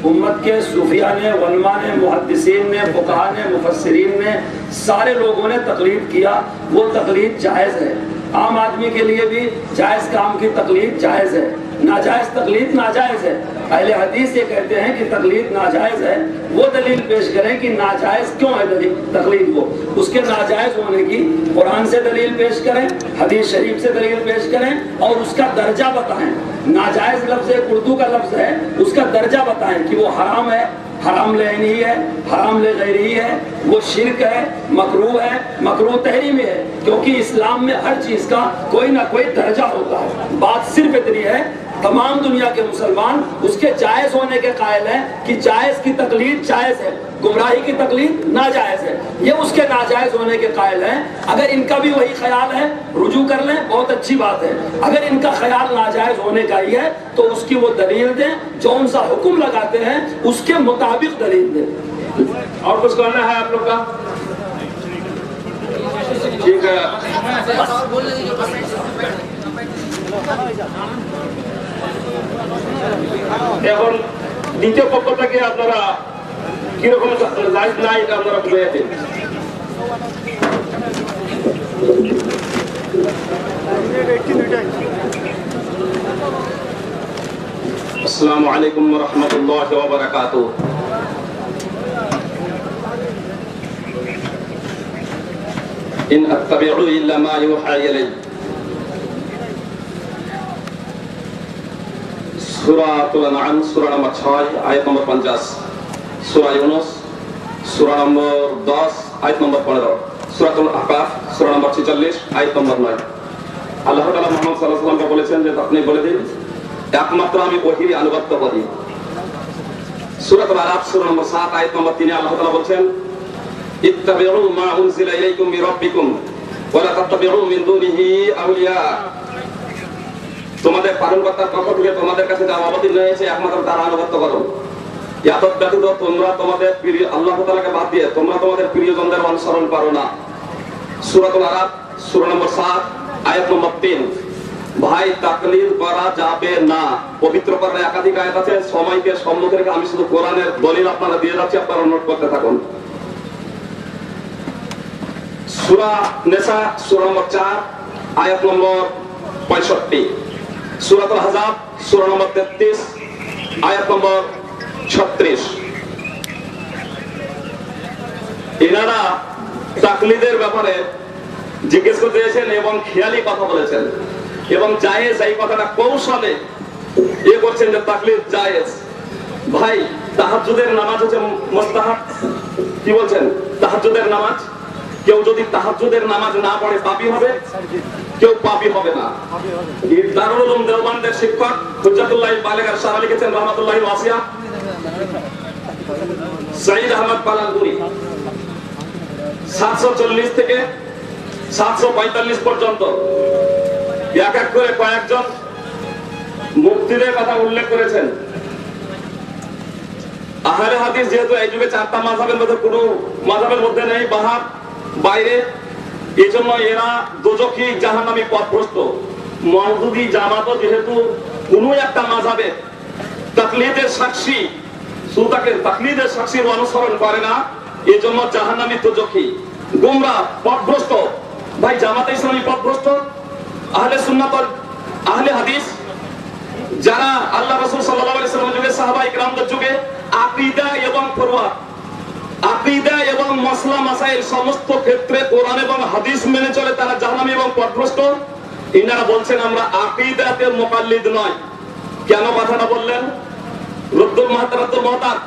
उम्मत के सूफिया ने, उलमा ने, मुहद्दिसीन ने, फुक़हा ने, मुफस्सिरीन ने, सारे लोगों ने तकलीद किया, वो तकलीद जायज़ है। आम आदमी के लिए भी जायज़ काम की तकलीद जायज़ है, नाजायज़ तकलीद नाजायज़ है। अहले हदीस ये कहते हैं कि तकलीद नाजायज़ है, वो दलील पेश करें कि नाजायज़ क्यों है तकलीद को, उसके नाजायज़ होने की कुरान से दलील पेश करें, हदीस शरीफ से दलील पेश करें और उसका दर्जा बताएं। नाजायज़ लफ्ज़ एक उर्दू का लफ्ज़ है, उसका दर्जा बताएं कि वो हराम है, हराम लेनी है, हराम ले गैरी है, वो शिर्क है, मकरूह है, मकरूह तहरीमी है, क्योंकि इस्लाम में हर चीज़ का कोई ना कोई दर्जा होता है। बात सिर्फ इतनी है, तमाम दुनिया के मुसलमान उसके जायज़ होने के कायल हैं कि जायज़ की तकलीद जायज़ है, गुमराही की तकलीद नाजायज़ है, ये उसके नाजायज़ होने के कायल हैं। अगर इनका भी वही ख्याल है, रुजू कर लें, बहुत अच्छी बात है। अगर इनका ख्याल नाजायज़ होने का ही है तो उसकी वो दलील दें, जो उनसा हुक्म लगाते हैं उसके मुताबिक दलील दें। और कुछ कहना है आप लोग का? ठीक है, এখন দ্বিতীয় পক্ষ থেকে আপনারা কিরকম লাইভ নাই এটা আপনারা বুঝে দিন। আসসালামু আলাইকুম ওয়া রাহমাতুল্লাহি ওয়া বারাকাতুহু। ইন আত্তাবিউ ইল্লা মা ইউহা ইলাইহি। সূরাতুল আনআম সূরা নম্বর 6 আয়াত নম্বর 50, সূরা ইউনূস সূরা নম্বর 10 আয়াত নম্বর 15, সূরাতুল আহকাফ সূরা নম্বর 46 আয়াত নম্বর 9। আল্লাহ তাআলা মুহাম্মদ সাল্লাল্লাহু আলাইহি ওয়াসাল্লামকে বলেছেন যে আপনি বলে দিন একমাত্র আমি ওহীর আনুগত্য করি। সূরাতুল আরাফ সূরা নম্বর 7 আয়াত নম্বর 3 আল্লাহ তাআলা বলেছেন ইত্তাবিউ মা উনজিলা ইলাইকুম মির রাব্বিকুম ওয়া লা তাত্তাবিউ মিন দুনিহি আউলিয়া। তোমাদের পালনকর্তার পক্ষ থেকে তোমাদের কাছে যা অবতীর্ণ হয়েছে একমাত্র তার আনুগত্য করো। ইয়াতদ ব্যতীত তোমরা তোমাদের প্রিয় আল্লাহ তাআলাকে বাদ দিয়ে তোমরা তোমাদের প্রিয়জনদের অনুসরণ করো না। সূরাতুল আরাফ সূরা নম্বর 7 আয়াত নম্বর 3। ভাই তাকলিদ করা যাবে না। পবিত্র কোরআনে একাধিক আয়াত আছে, সময়কে সম্মুখে রেখে আমি শুধু কোরআনের দলিল আপনারা দিয়ে যাচ্ছি, আপনারা নোট করতে থাকুন। সূরা নিসা সূরা নম্বর 4 আয়াত নম্বর 65, সূরাতুল আহজাব সূরা নম্বর 33 আয়াত নম্বর 36। এনারা তাকলিদের ব্যাপারে জিজ্ঞেস করতে এসেছেন এবং খেয়ালি কথা বলেছেন এবং জায়েজ এই কথাটা কৌশলে করছেন যে তাকলিদ জায়েজ। ভাই তাহাজ্জুদের নামাজ হচ্ছে মুস্তাহাব, কি বলছেন? তাহাজ্জুদের নামাজ, কেউ যদি তাহাজ্জুদের নামাজ না পড়ে পাপী হবে, কেউ পাপী হবে না। দারুল উলুম দেওবন্দের শিক্ষক হুজ্জাতুল্লাহ বালিগ আশ-শারহ লিখেছেন রাহমাতুল্লাহি ওয়াসিয়া, সাইদ আহমদ পালানপুরি 740 থেকে 745 পর্যন্ত এক এক করে কয়েকজন মুফতিদের কথা উল্লেখ করেছেন। আহলে হাদিস যেহেতু এই যুগে 4টা মাযহাবের মধ্যে কোনো মাযহাবের মধ্যে নেই, বাহাব বাইরে, এই জন্য এরা দোজখী জাহান্নামী পথভ্রষ্ট। মওদুদি জামাতও যেহেতু কোনো একটা মাযহাবে তাকলিদের সাক্ষী সুলতাকে তাকলিদের সাক্ষীর অনুসরণ করে না, এই জন্য জাহান্নামী দোজখী গোমরাহ পথভ্রষ্ট। ভাই জামাতে ইসলামী পথভ্রষ্ট, আহলে সুন্নাত ওয়াল আহলে হাদিস যারা আল্লাহ রাসূল সাল্লাল্লাহু আলাইহি ওয়াসাল্লামের যুগে সাহাবায়ে কিরামদের যুগে আকীদা এবং ফুরুয়া, আকীদা এবং মাসলা মাসাইল সমস্ত ক্ষেত্রে কোরআন এবং হাদিস মেনে চলে, তারা জাহান্নামী এবং পথভ্রষ্ট। ইনারা বলছেন আমরা আকীদাতে মুকাল্লিদ নয়। কেন কথাটা বললেন? রদ্দুল মুহতারাতুল মুহতার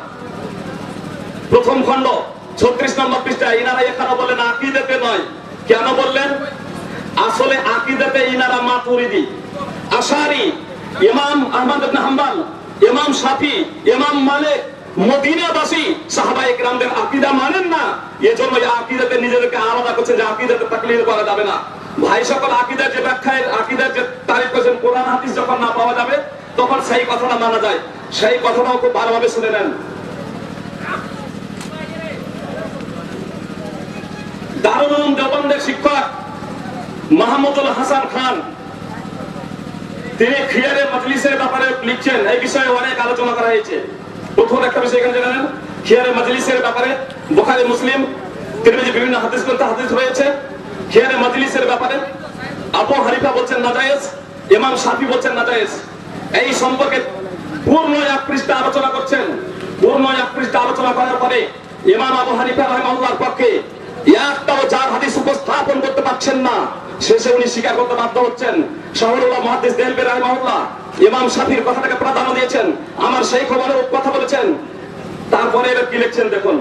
প্রথম খণ্ড 36 নম্বর পৃষ্ঠায় ইনারা এখানে বলেন আকীদাতে নয়। কেন বললেন? আসলে আকীদাতে ইনারা মাতুরিদি, আশারি, ইমাম আহমদ ইবনে হাম্বল, ইমাম শাফি, ইমাম মালিক, মদিনাবাসী সাহাবায়ে কেরামদের আকীদা মানেন না, এজন্য এই আকীদাতে নিজেদেরকে আলাদা করছে যে আকীদাতে তাকলিদ করা যাবে না। ভাই সকল, আকীদার যে ব্যাখ্যায় আকীদার যে তারিফ করেছেন, কোরআন হাদিস যখন না পাওয়া যাবে তখন সেই কথাটা মানা যায়। সেই কথাটাও খুব ভালোভাবে শুনে নেন। দারুল উলুম দেওবন্দের শিক্ষক মাহমুদুল হাসান খান তিনি খিয়ারে মজলিসের ব্যাপারে লিখছেন। এই বিষয়ে অনেক আলোচনা করা হয়েছে। প্রথম একটা বিষয় এখানে জানেন, খিয়ারে মজলিসের ব্যাপারে বুখারী, মুসলিম, তিরমিজি বিভিন্ন হাদিস গ্রন্থে হাদিস রয়েছে। খিয়ারে মজলিসের ব্যাপারে আবু হানিফা বলছেন নাজায়েজ, ইমাম শাফি বলছেন নাজায়েজ। এই সম্পর্কে পূর্ণ এক পৃষ্ঠা আলোচনা করছেন। পূর্ণ এক পৃষ্ঠা আলোচনা করার পরে ইমাম আবু হানিফা রাহিমাহুল্লাহর পক্ষে একটাও জাল হাদিস উপস্থাপন করতে পারছেন না, শেষে উনি স্বীকার করতে বাধ্য হচ্ছেন। শহরুল্লাহ মুহাদ্দিস দেহলভী রাহিমাহুল্লাহ ইমাম শাফির কথাটাকে প্রাধান্য দিয়েছেন, আমার সেই খবরের কথা বলেছেন। তারপরে এবার কি লিখছেন দেখুন,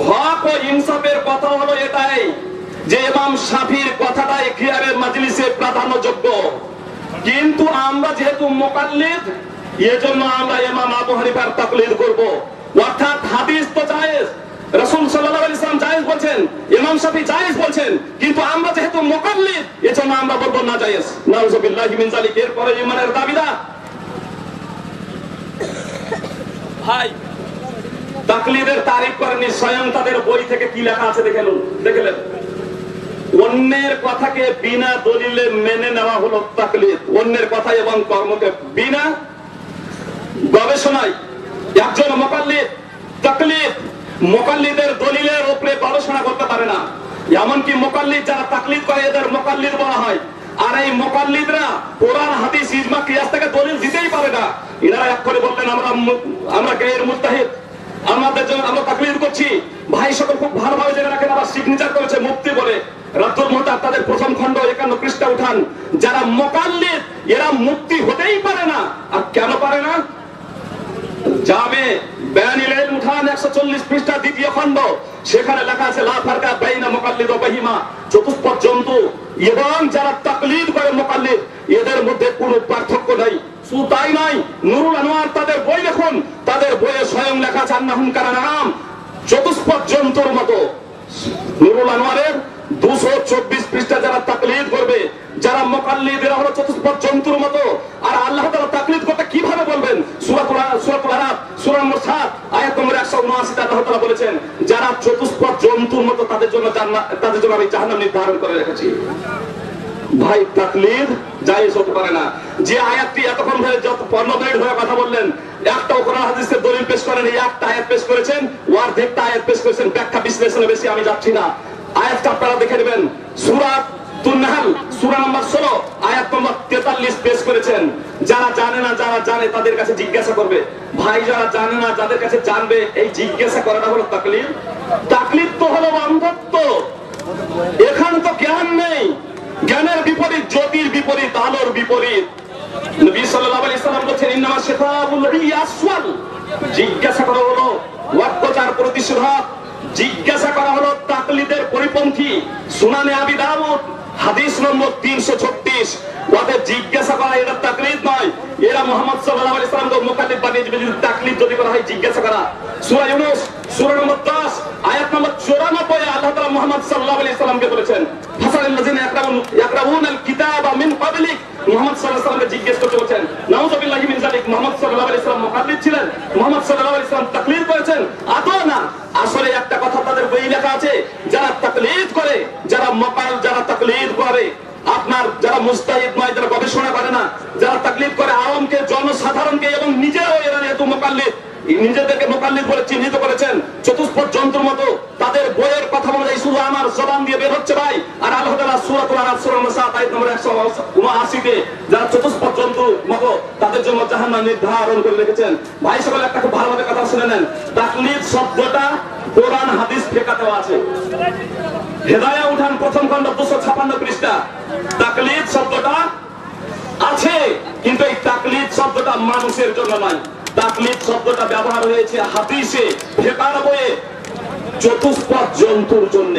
হক ও ইনসাফের কথা হলো এটাই যে ইমাম শাফির কথাটাই খিয়ারের মাজলিসে প্রাধান্যযোগ্য, কিন্তু আমরা যেহেতু মুকাল্লিদ এজন্য আমরা ইমাম আবু হানিফার তাকলিদ করব। অর্থাৎ হাদিস তো জায়েজ, রাসূল সাল্লাল্লাহু আলাইহি ওয়াসাল্লাম জায়েজ বলছেন, ইমাম শাফি জায়েজ বলছেন, কিন্তু আমরা যেহেতু মুকাল্লিদ এজন্য আমরা বলবো না জায়েজ। নাউযুবিল্লাহি মিন যালিক। এরপরে ইমানের দাবিদার ভাই তাকলিদের তারিফ করেনি, স্বয়ং তাদের বই থেকে কি লেখা আছে দেখলেন। অন্যের কথাকে বিনা দলিলে মেনে নেওয়া হলো তাকলিদ। অন্যের কথা এবং কর্মকে বিনা গবেষণায় একজন মুকাল্লিদ তাকলিদ মুকাল্লিদের দলিলের উপরে গবেষণা করতে পারে না। এমনকি মুকাল্লিদ যারা তাকলিদ করে এদের মুকাল্লিদ বলা হয়। আর এই মুকাল্লিদরা কোরআন হাদিস ইজমা কিয়াস থেকে দলিল দিতেই পারে না। এনারা এক করে বললেন আমরা গায়ের মুজতাহিদ, আমাদের জন্য আমরা তাকলিদ করছি। ভাই সকল খুব ভালোভাবে জেনে রাখেন, আবার সিগনেচার করেছে মুফতি বলে রাতুল মুহতাব, তাদের প্রথম খণ্ড 51 পৃষ্ঠা উঠান। যারা মুকাল্লিদ এরা মুফতি হতেই পারে না। আর কেন পারে না? জামে বায়ানিল ইলম উঠান 140 পৃষ্ঠা দ্বিতীয় খণ্ড, সেখানে লেখা আছে লা ফারকা বাইনা মুকাল্লিদ ওয়া বাহিমা, চতুষ্পদ জন্তু এবং যারা তাকলিদ করে মুকাল্লিদ এদের মধ্যে কোনো পার্থক্য নাই। শুধু তাই নয়, নুরুল আনোয়ার তাদের বই দেখুন, তাদের বইয়ে স্বয়ং লেখা আছে আন্নাহুম কারানাম, চতুষ্পদ জন্তুর মতো। নুরুল আনোয়ারের 224 পৃষ্ঠা যারা তাকলিদ করবে, যারা মুকাল্লিদ এরা হলো চতুষ্পদ জন্তুর মতো। আর আল্লাহ তাআলা তাকলিদ করতে কিভাবে বলবেন? সূরাতুল আরাফ সূরা নম্বর 7 আয়াত নম্বর 179 তে আল্লাহ তাআলা বলেছেন যারা চতুষ্পদ জন্তুর মতো তাদের জন্য আমি জাহান্নাম নির্ধারণ করে রেখেছি। ভাই তাকলিদ জায়েজ হতে পারে না। যে আয়াতটি এতক্ষণ ধরে যত 15 মিনিট ধরে কথা বললেন, একটা কোরআন হাদিসের দলিল পেশ করেন, এই একটা আয়াত পেশ করেছেন, অর্ধেকটা আয়াত পেশ করেছেন, ব্যাখ্যা বিশ্লেষণে বেশি আমি যাচ্ছি না। আয়াতটা আপনারা দেখে নেবেন, সূরা তুন-নাহল সূরা নম্বর 16 আয়াত নম্বর 43 পেশ করেছেন। যারা জানে না, যারা জানে তাদের কাছে জিজ্ঞাসা করবে। ভাই যারা জানে না যাদের কাছে জানবে, এই জিজ্ঞাসা করাটা হলো তাকলিদ। তাকলিদ তো হলো অন্ধত্ব, এখানে তো জ্ঞান নেই। জ্ঞানের বিপরীত জ্যোতির বিপরীত, আলোর বিপরীত। নবী সাল্লাল্লাহু আলাইহি সাল্লাম বলেছেন ইন্নামা শিফাউল ইয়াসওয়াল, জিজ্ঞাসা করা হলো ওয়াক্তচার প্রতিশোধক, জিজ্ঞাসা করা হলো তাকলিদের পরিপন্থী। সুনানে আবি দাউদ হাদিস নম্বর 336, ওদের জিজ্ঞাসা করা এটা তাকলিদ নয়। এরা মুহাম্মদ সাল্লাল্লাহু আলাইহি সাল্লামকে মুকাল্লিদ বানিয়ে দিবে যদি তাকলিদ যদি করা হয় জিজ্ঞাসা করা। সূরা ইউনূস সূরা নম্বর 10 আয়াত নম্বর 94 আল্লাহ তাআলা মুহাম্মদ সাল্লাল্লাহু আলাইহি সাল্লামকে বলেছেন ফাসালিল্লাযিনা ইয়াকরাউনাল কিতাবা মিন ক্বাবলিক, মুহাম্মদ সাল্লাল্লাহু আলাইহি সাল্লামকে জিজ্ঞেস করতে বলেছেন। নাউযুবিল্লাহি মিন যালিক, মুহাম্মদ সাল্লাল্লাহু আলাইহি সাল্লাম মুকাল্লিদ ছিলেন, মুহাম্মদ সাল্লাল্লাহু আলাইহি সাল্লাম তাকলিদ করেছেন? আদৌ না। আসলে একটা কথা তাদের বই লেখা আছে, যারা তাকলিদ করে, যারা তাকলিদ করে, আপনার যারা মুস্তাহিদ নয়, যারা গবেষণা করে না, যারা তাকলিদ করে আওয়ামকে, জনসাধারণকে এবং নিজেও এরা যেহেতু মুকাল্লিদ, নিজেদেরকে মুকাল্লিদ বলে চিহ্নিত করেছেন চতুষ্পদ জন্তুর মতো। তাদের বইয়ের কথা অনুযায়ী শুধু আমার জবান দিয়ে বের হচ্ছে ভাই। আর আল্লাহ তাআলা সূরাতুল আরাফ সূরা নম্বর 7 আয়াত নম্বর 179 তে যারা চতুষ্পদ জন্তুর মতো তাদের জন্য জাহান্নাম নির্ধারণ করে রেখেছেন। ভাই সকল একটা খুব ভালোভাবে কথা শুনে নেন, তাকলিদ শব্দটা কোরআন হাদিস ফেকাতেও আছে। হেদায়া উঠান প্রথম খণ্ড 256 পৃষ্ঠা, তাকলিদ শব্দটা আছে, কিন্তু এই তাকলিদ শব্দটা মানুষের জন্য নয়। তাকলিদ শব্দটা ব্যবহার হয়েছে হাদিসে, ফিকহের বইয়ে চতুষ্পদ জন্তুর জন্য,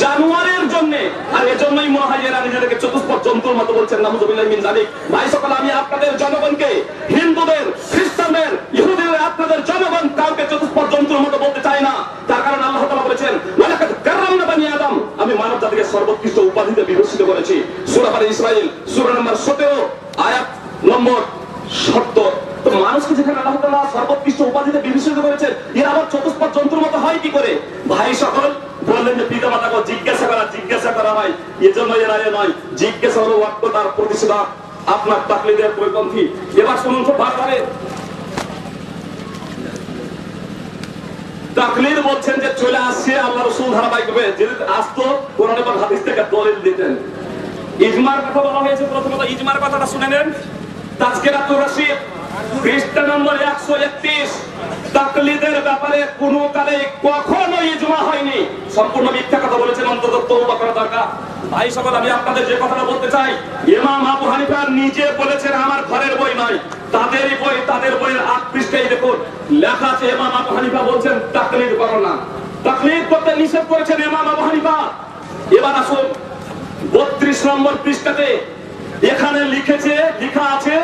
জানোয়ারের জন্য। আর এজন্যই মনে হয় এরা নিজেদেরকে চতুষ্পদ জন্তুর মতো বলছেন। নাউযুবিল্লাহি মিন যালিক। ভাই সকল, আমি আপনাদের জনগণকে, হিন্দুদের, খ্রিস্টানদের, ইহুদিদের, আপনাদের জনগণ কাউকে এরা আবার চতুষ্পদ জন্তুর মতো হয় কি করে? ভাই সকল বললেন যে পিতা মাতাকে জিজ্ঞাসা করা হয়, এজন্য এরা নয়, জিজ্ঞাসা হলো ওয়াক্ত তার প্রতিষেধক আপনার তাকলিদের পরিপন্থী। এবার শুনুন তো বারবারে তাকলিদ বলছেন যে চলে আসছে আল্লাহ রাসূল ধারাবাহিকভাবে, যদি আসতো কোরআন এবং হাদিস থেকে দলিল দিতেন। ইজমার কথা বলা হয়েছে, প্রথমত ইজমার কথাটা শুনে নেন। তাজকিরাতুর রাশিদ পৃষ্ঠা নম্বর 131। তাকলিদের ব্যাপারে কোনো কালে কখনো ইজমা হয়নি, সম্পূর্ণ মিথ্যা কথা বলেছেন, অন্তত তওবা করা দরকার। ভাই সকল, আমি আপনাদের যে কথাটা বলতে চাই, ইমাম আবু হানিফা নিজে বলেছেন আমার ঘরের বই নয়, তাদেরই বই, তাদের বইয়ের 8 পৃষ্ঠায় দেখুন লেখা আছে ইমাম আবু হানিফা বলছেন তাকলিদ করো না, তাকলিদ করতে নিষেধ করেছেন ইমাম আবু হানিফা। এবার আসুন 32 নম্বর পৃষ্ঠাতে, এখানে লেখা আছে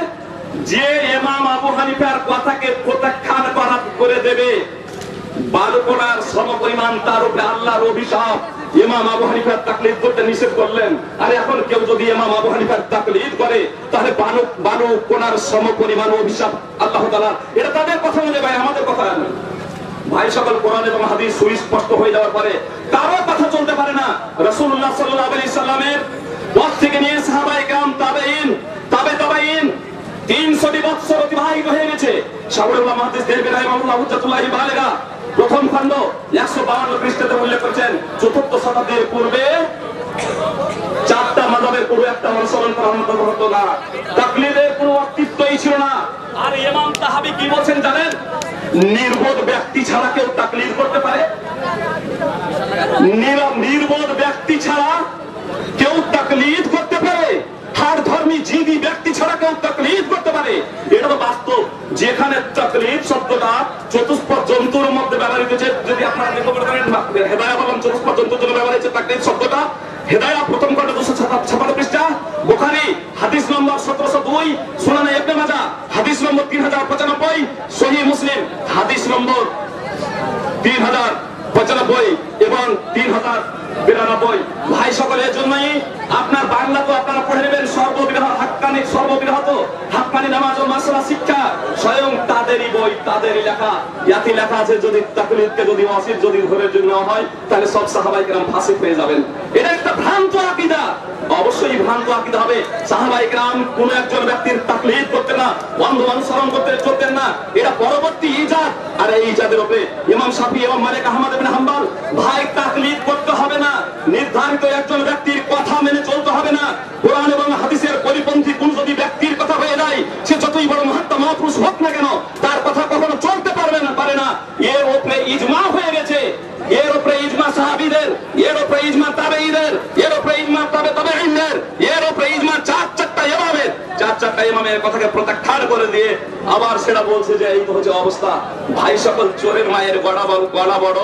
যে ইমাম আবু হানিফার কথাকে প্রত্যাখ্যান করে দেবে বালুকোনার সমপরিমাণ, তার উপরে আল্লাহর অভিশাপ। ইমাম আবু হানিফার তাকলিদ করতে নিষেধ করলেন, আর এখন কেউ যদি ইমাম আবু হানিফার তাকলিদ করে তাহলে বালুকোনার সমপরিমাণ অভিশাপ আল্লাহ তাআলা। এটা তাদের কথা মনে, ভাই আমাদের কথা না। ভাই সকল, কোরআন এবং হাদিস সুস্পষ্ট হয়ে যাওয়ার পরে কারো কথা চলতে পারে না। রাসূলুল্লাহ সাল্লাল্লাহু আলাইহি সাল্লামের পর থেকে নিয়ে সাহাবায়ে কেরাম, তাবেঈন, তাবেঈন 300 বছর অতিবাহিত হয়ে গেছে। শাহুরুল্লাহ মুহাদ্দিস দেরবের রাহিমাহুল্লাহ হুজ্জাতুল্লাহি বালিগা প্রথম খণ্ড 152 পৃষ্ঠাতে উল্লেখ করেছেন 4th শতাব্দীর পূর্বে 4টা মাযহাবের পুরো একটা অনুসরণ করা হতো না, তাকলিদের কোনো অস্তিত্বই ছিল না। আর ইমাম তাহাবী কি বলেন জানেন? নির্বোধ ব্যক্তি ছাড়া কেউ তাকলিদ করতে পারে? নির্বোধ ব্যক্তি ছাড়া কেউ তাকলিদ করতে পারে? হার ধর্মী জিদি ব্যক্তি ছাড়া কেউ তাকলিদ করতে পারে? এটা তো বাস্তব। যেখানে তাকলিদ শব্দটা চতুষ্পদ জন্তুর মধ্যে ব্যবহৃত হয়েছে, যদি আপনারা লক্ষ্য করেন হেদায়া বললাম চতুষ্পদ জন্তুর জন্য ব্যবহৃত হয়েছে তাকলিদ শব্দটা। হেদায়া প্রথম খণ্ড 256 পৃষ্ঠা, বুখারী হাদিস নম্বর 1702, সুনানে ইবনে মাজাহ হাদিস নম্বর 3095, সহিহ মুসলিম হাদিস নম্বর 3095 এবং 3092। ভাই সকলের জন্যই আপনার বাংলা তো আপনারা পড়ে নেবেন, হাক্কানি নামাজ ও মাসআলা শিক্ষা স্বয়ং তাদেরই বই, তাদেরই লেখা। ইয়াতে লেখা আছে যদি তাকলিদকে যদি ওয়াসিফ যদি ধরে নেওয়া হয় তাহলে সব সাহাবায়ে কেরাম ফাসিক হয়ে যাবেন। এটা একটা ভ্রান্ত আকীদা, অবশ্যই ভ্রান্ত আকীদা হবে। সাহাবায়ে কেরাম কোন একজন ব্যক্তির তাকলিদ করতেন না, অন্ধ অনুসরণ করতে চলতেন না, এটা পরবর্তী ইজাদ। আর এই ইজাদের উপরে ইমাম শাফি এবং মালিক আহমদ ইবনে হাম্বল, ভাই তাকলিদ করতে হবে না, নির্ধারিত একজন ব্যক্তির কথা মেনে চলতে হবে না। কোরআন এবং হাদিসের পরিপন্থী কোন যদি ব্যক্তির কথা হয়ে যায়, সে যতই বড় মহাত্মা মহাপুরুষ হোক না কেন, তার কথা কখনো চলতে পারে না। এর উপরে ইজমা হয়ে গেছে, এর উপরে ইজমা সাহাবীদের, এর উপরে ইজমা তাবেঈদের, এর উপরে ইজমা তাবেঈনদের, এর উপরে ইজমা চারটা ইমামের কথাকে প্রত্যাখ্যান করে দিয়ে আবার সেটা বলছে যে এই তো হচ্ছে অবস্থা। ভাই সকল, চোরের মায়ের গলা বড়,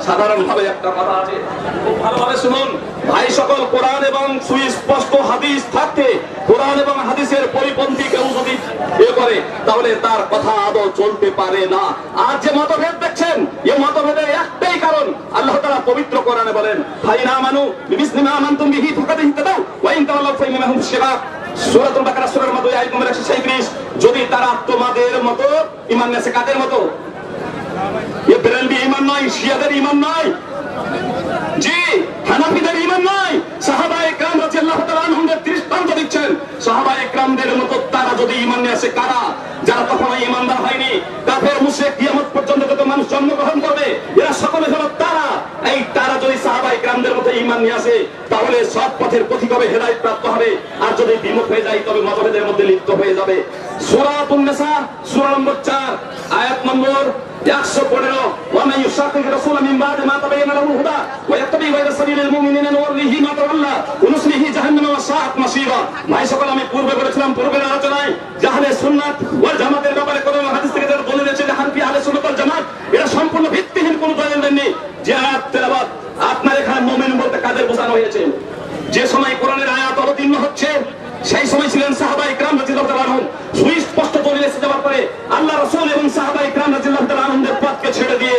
সাধারণ ভাবে একটা কথা আছে, খুব ভালোভাবে শুনুন। ভাই সকল, কোরআন এবং সুস্পষ্ট হাদিস থাকতে কোরআন এবং হাদিসের পরিপন্থী কেউ যদি করে তাহলে তার কথা আদৌ চলতে পারে না। আর যে মতভেদ দেখছেন, এই মতভেদের একটাই কারণ, আল্লাহ তাআলা পবিত্র কোরআনে বলেন ফাইনা আমানু বিমিসলি মা আমানতুম বিহি ফাকাদ ইহতাদাউ ওয়া ইন তাওয়াল্লাউ ফাইন্নাহুম শিকাক। সূরাতুল বাকারা সূরার মধ্যে আয়াত নম্বর 137, যদি তারা তোমাদের মতো ঈমান এনেছে, কাদের মতো? এ বেরেলভি ঈমান নয়, শিয়াদের ঈমান নয়, জি হানাফিদের ঈমান নয়। সাহাবায়ে কেরাম রাদিয়াল্লাহু তাআলা আনহুদের দৃষ্টান্ত দিচ্ছেন, সাহাবায়ে কেরামদের মতো তারা যদি ঈমান নিয়ে আসে, কারা? যারা তখন ঈমানদার হয়নি, কাফের মুশরিক, কিয়ামত পর্যন্ত যত মানুষ জন্মগ্রহণ করবে এরা সকলে হলো তারা। এই তারা যদি সাহাবায়ে কেরামদের মতো ঈমান নিয়ে আসে তাহলে সৎ পথের পথিক হবে, হেদায়েত প্রাপ্ত হবে। আর যদি বিমুখ হয়ে যায় তবে মতভেদের মধ্যে লিপ্ত হয়ে যাবে। সূরাতুন নিসা সূরা নম্বর 4 আয়াত নম্বর 115, ومن يشاقق الرسول من بعد ما تبين له الهدى ويتبع غير سبيل المؤمنين نوله ما تولى ونصله جهنم وساءت مصيرا। ভাই সকল, আমি পূর্বে বলেছিলাম পূর্বের আলোচনায় আহলে সুন্নাত ওয়াল জামাতের ব্যাপারে কোন হাদিস থেকে যারা দলিল আছে যে হানফি আহলে সুন্নাত ওয়াল জামাত, এটা সম্পূর্ণ ভিত্তিহীন কোন দলিল নেই। যে আয়াত তেলাওয়াত আপনার এখানে মুমিন বলতে কাদের বোঝানো হয়েছে? যে সময় কোরআনের আয়াত অবতীর্ণ হচ্ছে সেই সময় ছিলেন সাহাবায়ে কেরাম রাদিয়াল্লাহু তাআলা আনহুম। সুস্পষ্ট দলিল এসে যাওয়ার পরে আল্লাহ রাসূল এবং সাহাবায়ে কেরাম রাদিয়াল্লাহু তাআলা আনহুদের পথকে ছেড়ে দিয়ে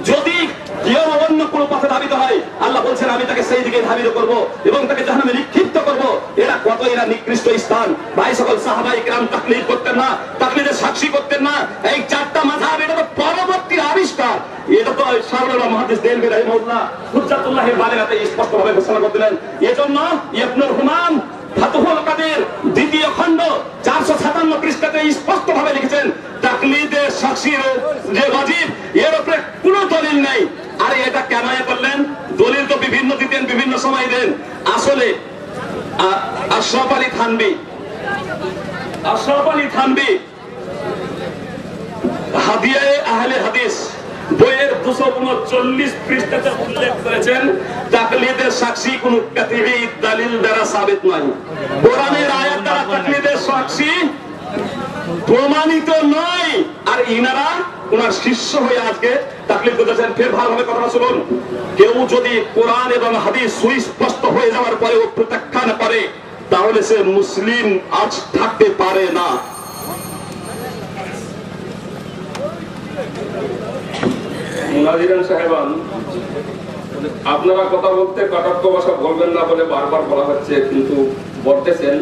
যদি কেউ অন্য কোনো পথে ধাবিত হয়, আল্লাহ বলছেন আমি তাকে সেই দিকে ধাবিত করব এবং তাকে জাহান্নামে নিক্ষিপ্ত করব। এরা নিকৃষ্ট স্থান। ভাই সকল, সাহাবায়ে কেরাম তাকলিদ করতেন না, তাকলিদের সাক্ষী করতেন না। এই 4টা মাযহাব এটা তো পরবর্তী আবিষ্কার। শাহরুল মুহাদ্দিস দেলবি রাহিমাহুল্লাহ হুজ্জাতুল্লাহিল বালিগাতে স্পষ্টভাবে ঘোষণা করে দিলেন। এজন্য ইবনুল হুমাম ফাতুহুল কাদির দ্বিতীয় খণ্ড 457 পৃষ্ঠাতে স্পষ্টভাবে লিখেছেন তাকলিদে শাখসির যে ওয়াজিব এর উপরে কোনো দলিল নেই। আরে এটা কেন করলেন? দলিল তো বিভিন্ন দিতেন, বিভিন্ন সময় দেন। আসলে আশরাফ আলী থানভী হাদিয়ায়ে আহলে হাদিস বইয়ের 239 পৃষ্ঠাতে উল্লেখ করেছেন তাকলিদে শাখসি কোন কাতিঈ দলিল দ্বারা সাবিত নয়। কোরআনের আয়াত দ্বারা তাকলিদে শাখসি প্রমাণিত নয়। আর ইনারা ওনার শিষ্য হয়ে আজকে তাকলিদ করতেছেন। ফের ভালোভাবে কথা শুনুন, কেউ যদি কোরআন এবং হাদিস সুস্পষ্ট হয়ে যাওয়ার পরেও প্রত্যাখ্যান করে তাহলে সে মুসলিম আজ থাকতে পারে না। মুনাজিরান সাহেবান, আপনারা কথা বলতে কটাক্ষ ভাষা বলবেন না বলে বারবার বলা হচ্ছে, কিন্তু বলতেছেন।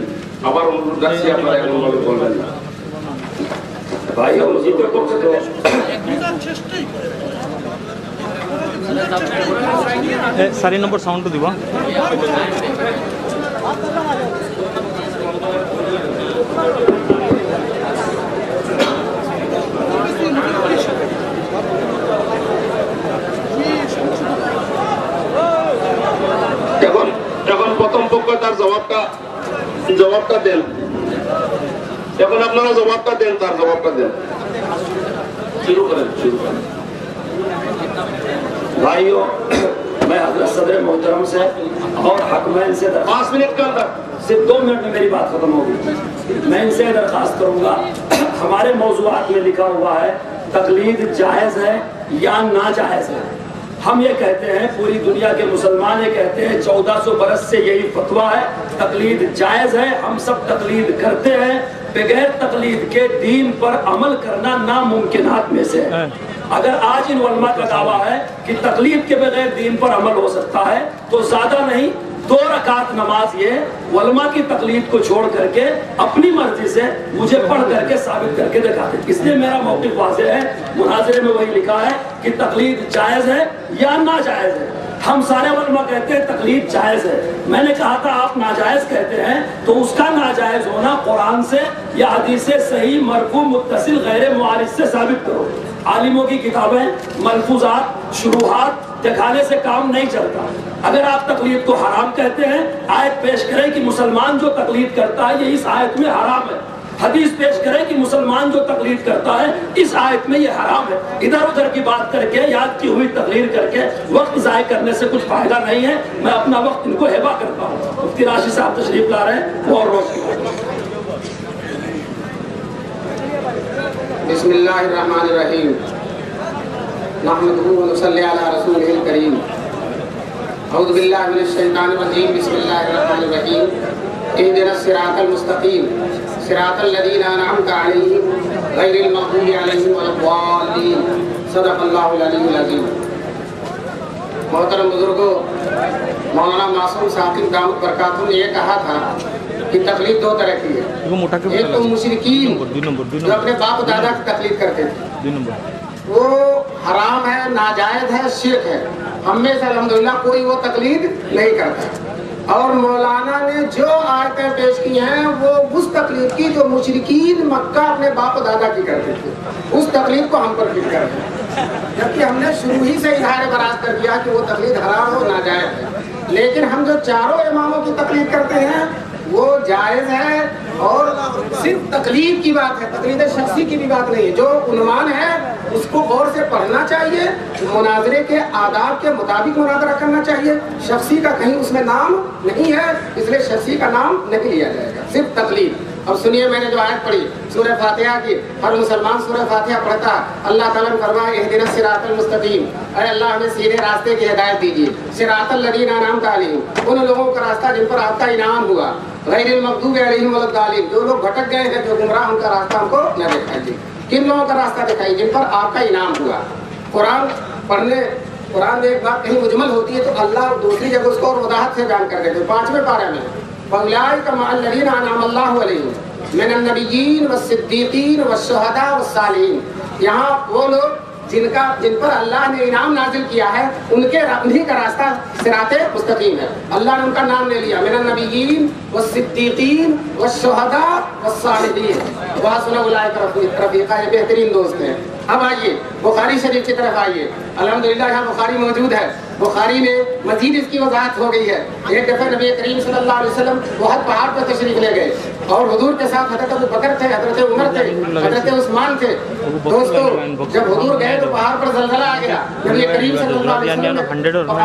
আবার অনুরোধ রাখছি আপনারা এমন ভাবে বলবেন না। ভাই সারি নম্বর সাউন্ড দিব। এখন প্রথম পক্ষ তার জবাবটা দেন। এখন আপনারা জবাবটা দেন, তার জবাবটা দেন। শুরু করেন। भाइयों, मैं हजरत सदर मोहतरम से और हकमैन से 5 मिनट के अंदर, सिर्फ 2 मिनट में मेरी बात खत्म होगी। मैं इनसे दरखास्त करूंगा, हमारे मौज़ूआत में लिखा हुआ है तकलीद जायज है या नाजायज है। हम ये कहते हैं, पूरी दुनिया के मुसलमान ये कहते हैं 1400 बरस से यही फतवा है, तकलीद जायज है, हम सब तकलीद करते हैं। बगैर तकलीद के दीन पर अमल करना नामुमकिनात में से है। अगर आज इन उलमा का दावा है कि तकलीद के बगैर दीन पर अमल हो सकता है, तो ज्यादा नहीं 2 रकात नमाज ये उलमा की तकलीद को छोड़ करके अपनी मर्जी से मुझे पढ़ करके साबित करके दिखाते। इसलिए मेरा मौक़िफ़ वाज़ेह है, मुनाज़रे में वही लिखा है कि तकलीद जायज़ है या नाजायज़ है। हम सारे उलमा कहते हैं तकलीद जायज़ है। मैंने कहा था आप नाजायज़ कहते हैं, तो उसका नाजायज़ होना कुरान से या हदीस से सही मरफू मुत्तसिल गैर मुआरिज से साबित करो। आलिमों की किताबें मलफूजात शुरूहात दिखाने से काम नहीं चलता। अगर आप तकलीद को हराम कहते हैं, आयत पेश करें कि मुसलमान जो तकलीद करता है ये इस आयत में हराम है। हदीस पेश करें कि मुसलमान जो तकलीद करता है इस आयत में ये हराम है। इधर उधर की बात करके, याद की हुई तकलीद करके वक्त ज़ाय करने से कुछ फायदा नहीं है। मैं अपना वक्त इनको हिबा करता हूँ। मुफ्ती राशिद साहब तशरीफ ला रहे हैं, वो और रोशनी। बिस्मिल्लाहिर्रहमानिर्रहीम, नहमदुहु व नसल्ली अला रसूलिहिल करीम। अऊज़ु बिल्लाहि मिनश शैतानिर रजीम, बिस्मिल्लाहिर्रहमानिर्रहीम। इहदिनस सिरातल मुस्तकीम, सिरातल लज़ीना अनअमता अलैहिम गैरिल मग़ज़ूबि अलैहिम वलद्दाल्लीन। सदक़ल्लाहुल अलीयुल अज़ीम। मोहतरम बुजुर्गों, मौलाना मासूम साकिब दाऊद बरकातुहू ने ये कहा था कि तकलीद 2 तरह की है। एक तो मुशरिकीन जो अपने बाप दादा की तकलीद करते थे, वो हराम है, नाजायज है, शिर्क है। हम में से अल्हम्दुलिल्लाह कोई वो तकलीद नहीं करता। और मौलाना ने जो आयतें पेश की हैं वो उस तकलीद की जो मुशरिकीन मक्का अपने बाप दादा की करते थे, उस तकलीद को हम पर फिट करते हैं। जबकि हमने शुरू ही से इज़हार बरात कर दिया कि वो तकलीद हराम हो, नाजायज है। लेकिन हम जो चारों इमामों की तकलीद करते हैं वो जायज है। और सिर्फ तकलीद की बात है, तकलीद शख्सी की भी बात नहीं है। जो उन्वान है उसको गौर से पढ़ना चाहिए, मुनाजरे के आदाब के मुताबिक मुनाजरा करना चाहिए। शख्सी का कहीं उसमें नाम नहीं है, इसलिए शख्सी का नाम नहीं लिया जाएगा, सिर्फ तकलीद। अब सुनिए, मैंने जो आयत पढ़ी सूरह फातिहा की, हर मुसलमान सूरह फातिहा पढ़ता, अल्लाह ताला ने फरमाया इहदिनस सिरातल मुस्तकीम, अरे अल्लाह हमें सीधे रास्ते की हिदायत दीजिए। सिरातल लज़ीना अनअमता अलैहिम, उन लोगों का रास्ता जिन पर आपका इनाम हुआ। गैरिल मग़ज़ूबि अलैहिम वलद्दाल्लीन, जो लोग भटक गए हैं, जो गुमराह, उनका रास्ता हमको न दिखाइए। किन लोगों का रास्ता दिखाइए? जिन पर आपका इनाम हुआ। कुरान पढ़ने, कुरान में एक बात कहीं मुजमल होती है तो अल्लाह दूसरी जगह उसको और वदाहत से बयान कर देते हैं। 5वें पारे में फउलाइका मअल्लज़ीना अनअम अल्लाहु अलैहिम मिनन नबिय्यीन वस्सिद्दीक़ीन वश्शुहदा वस्सालिहीन, यहाँ वो लोग जिन पर अल्लाह ने इनाम नाजिल किया है उन्हीं का रास्ता सिराते मुस्तकीम है। अल्लाह ने उनका नाम ले लिया, मिनन नबिय्यीन वस्सिद्दीकीन वश्शुहदा वस्सालिहीन व हसुन उलाइका रफीका। ये बेहतरीन दोस्त हैं। अब आइए बुखारी शरीफ की तरफ आइए। अल्हम्दुलिल्लाह यहाँ बुखारी मौजूद है। बुखारी में मजीद इसकी वजाहत हो गई है। एक दफा नबी करीम सल्लल्लाहु अलैहि वसल्लम बहुत पहाड़ पर तशरीफ ले गए और हुजूर के साथ हजरत अबू बकर थे, हजरत उमर थे, हजरत उस्मान थे। दोस्तों जब हुजूर गए तो पहाड़ पर जलजला आ गया। नबी करीम सल्लल्लाहु अलैहि वसल्लम ने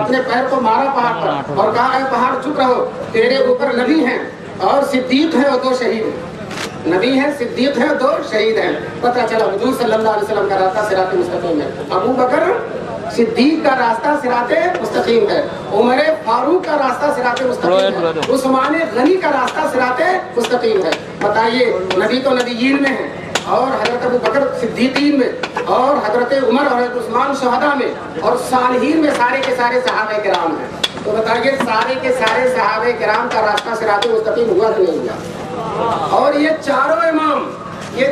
अपने पैर को मारा पहाड़ पर और कहा, ऐ पहाड़ चुप रहो, तेरे ऊपर नबी हैं और सिद्दीक हैं और 2 शहीद हैं। नबी है, सिद्दीक है, 2 शहीद हैं। पता चला हुजूर सल्लल्लाहु अलैहि वसल्लम का रास्ता सिराते मुस्तकीम है। अबू बकर सिद्दीक का रास्ता सिराते मुस्तकीम है, उमर फारूक का रास्ता सिराते मुस्तकीम है, उस्मान गनी का रास्ता सिराते मुस्तकीम है। बताइए नबी तो नबीयीन में है और हजरत अबू बकर सिद्दीकीन में और हजरत उमर और हजरत उस्मान शुहदा में और सालिहीन में सारे के सारे सहाबे किराम हैं। तो बताइए सारे के सारे सहाबे किराम का रास्ता सिराते मुस्तकीम हुआ कि नहीं हुआ? और ये चारों इमाम ये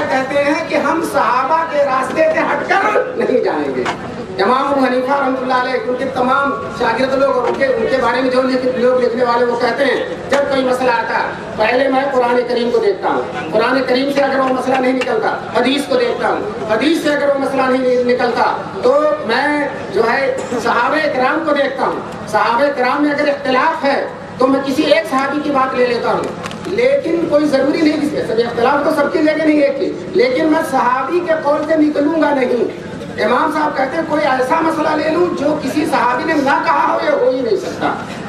कहते हैं कि हम सहाबा के रास्ते से हटकर नहीं जाएंगे। इमाम अबू हनीफा रहमतुल्लाह अलैह उनके तमाम शागिर्द लोग और उनके बारे में जो लोग लिखने वाले वो कहते हैं जब कोई मसला आता है पहले मैं कुरान करीम को देखता हूँ, कुरान करीम से अगर वो मसला नहीं निकलता हदीस को देखता हूँ, हदीस से अगर वो मसला नहीं निकलता तो मैं जो है सहाबे किराम को देखता हूँ। सहाबे किराम में अगर इख्तिलाफ है तो मैं किसी एक सहाबी की बात ले लेता हूँ, लेकिन कोई जरूरी नहीं कि सब इख्तिलाफ तो सबकी जगह नहीं एक की, लेकिन मैं सहाबी के कौल से निकलूंगा नहीं। इमाम साहब कहते हैं कोई ऐसा मसला ले लूं जो किसी सहाबी ने ना कहा हो, ये हो ही नहीं सकता।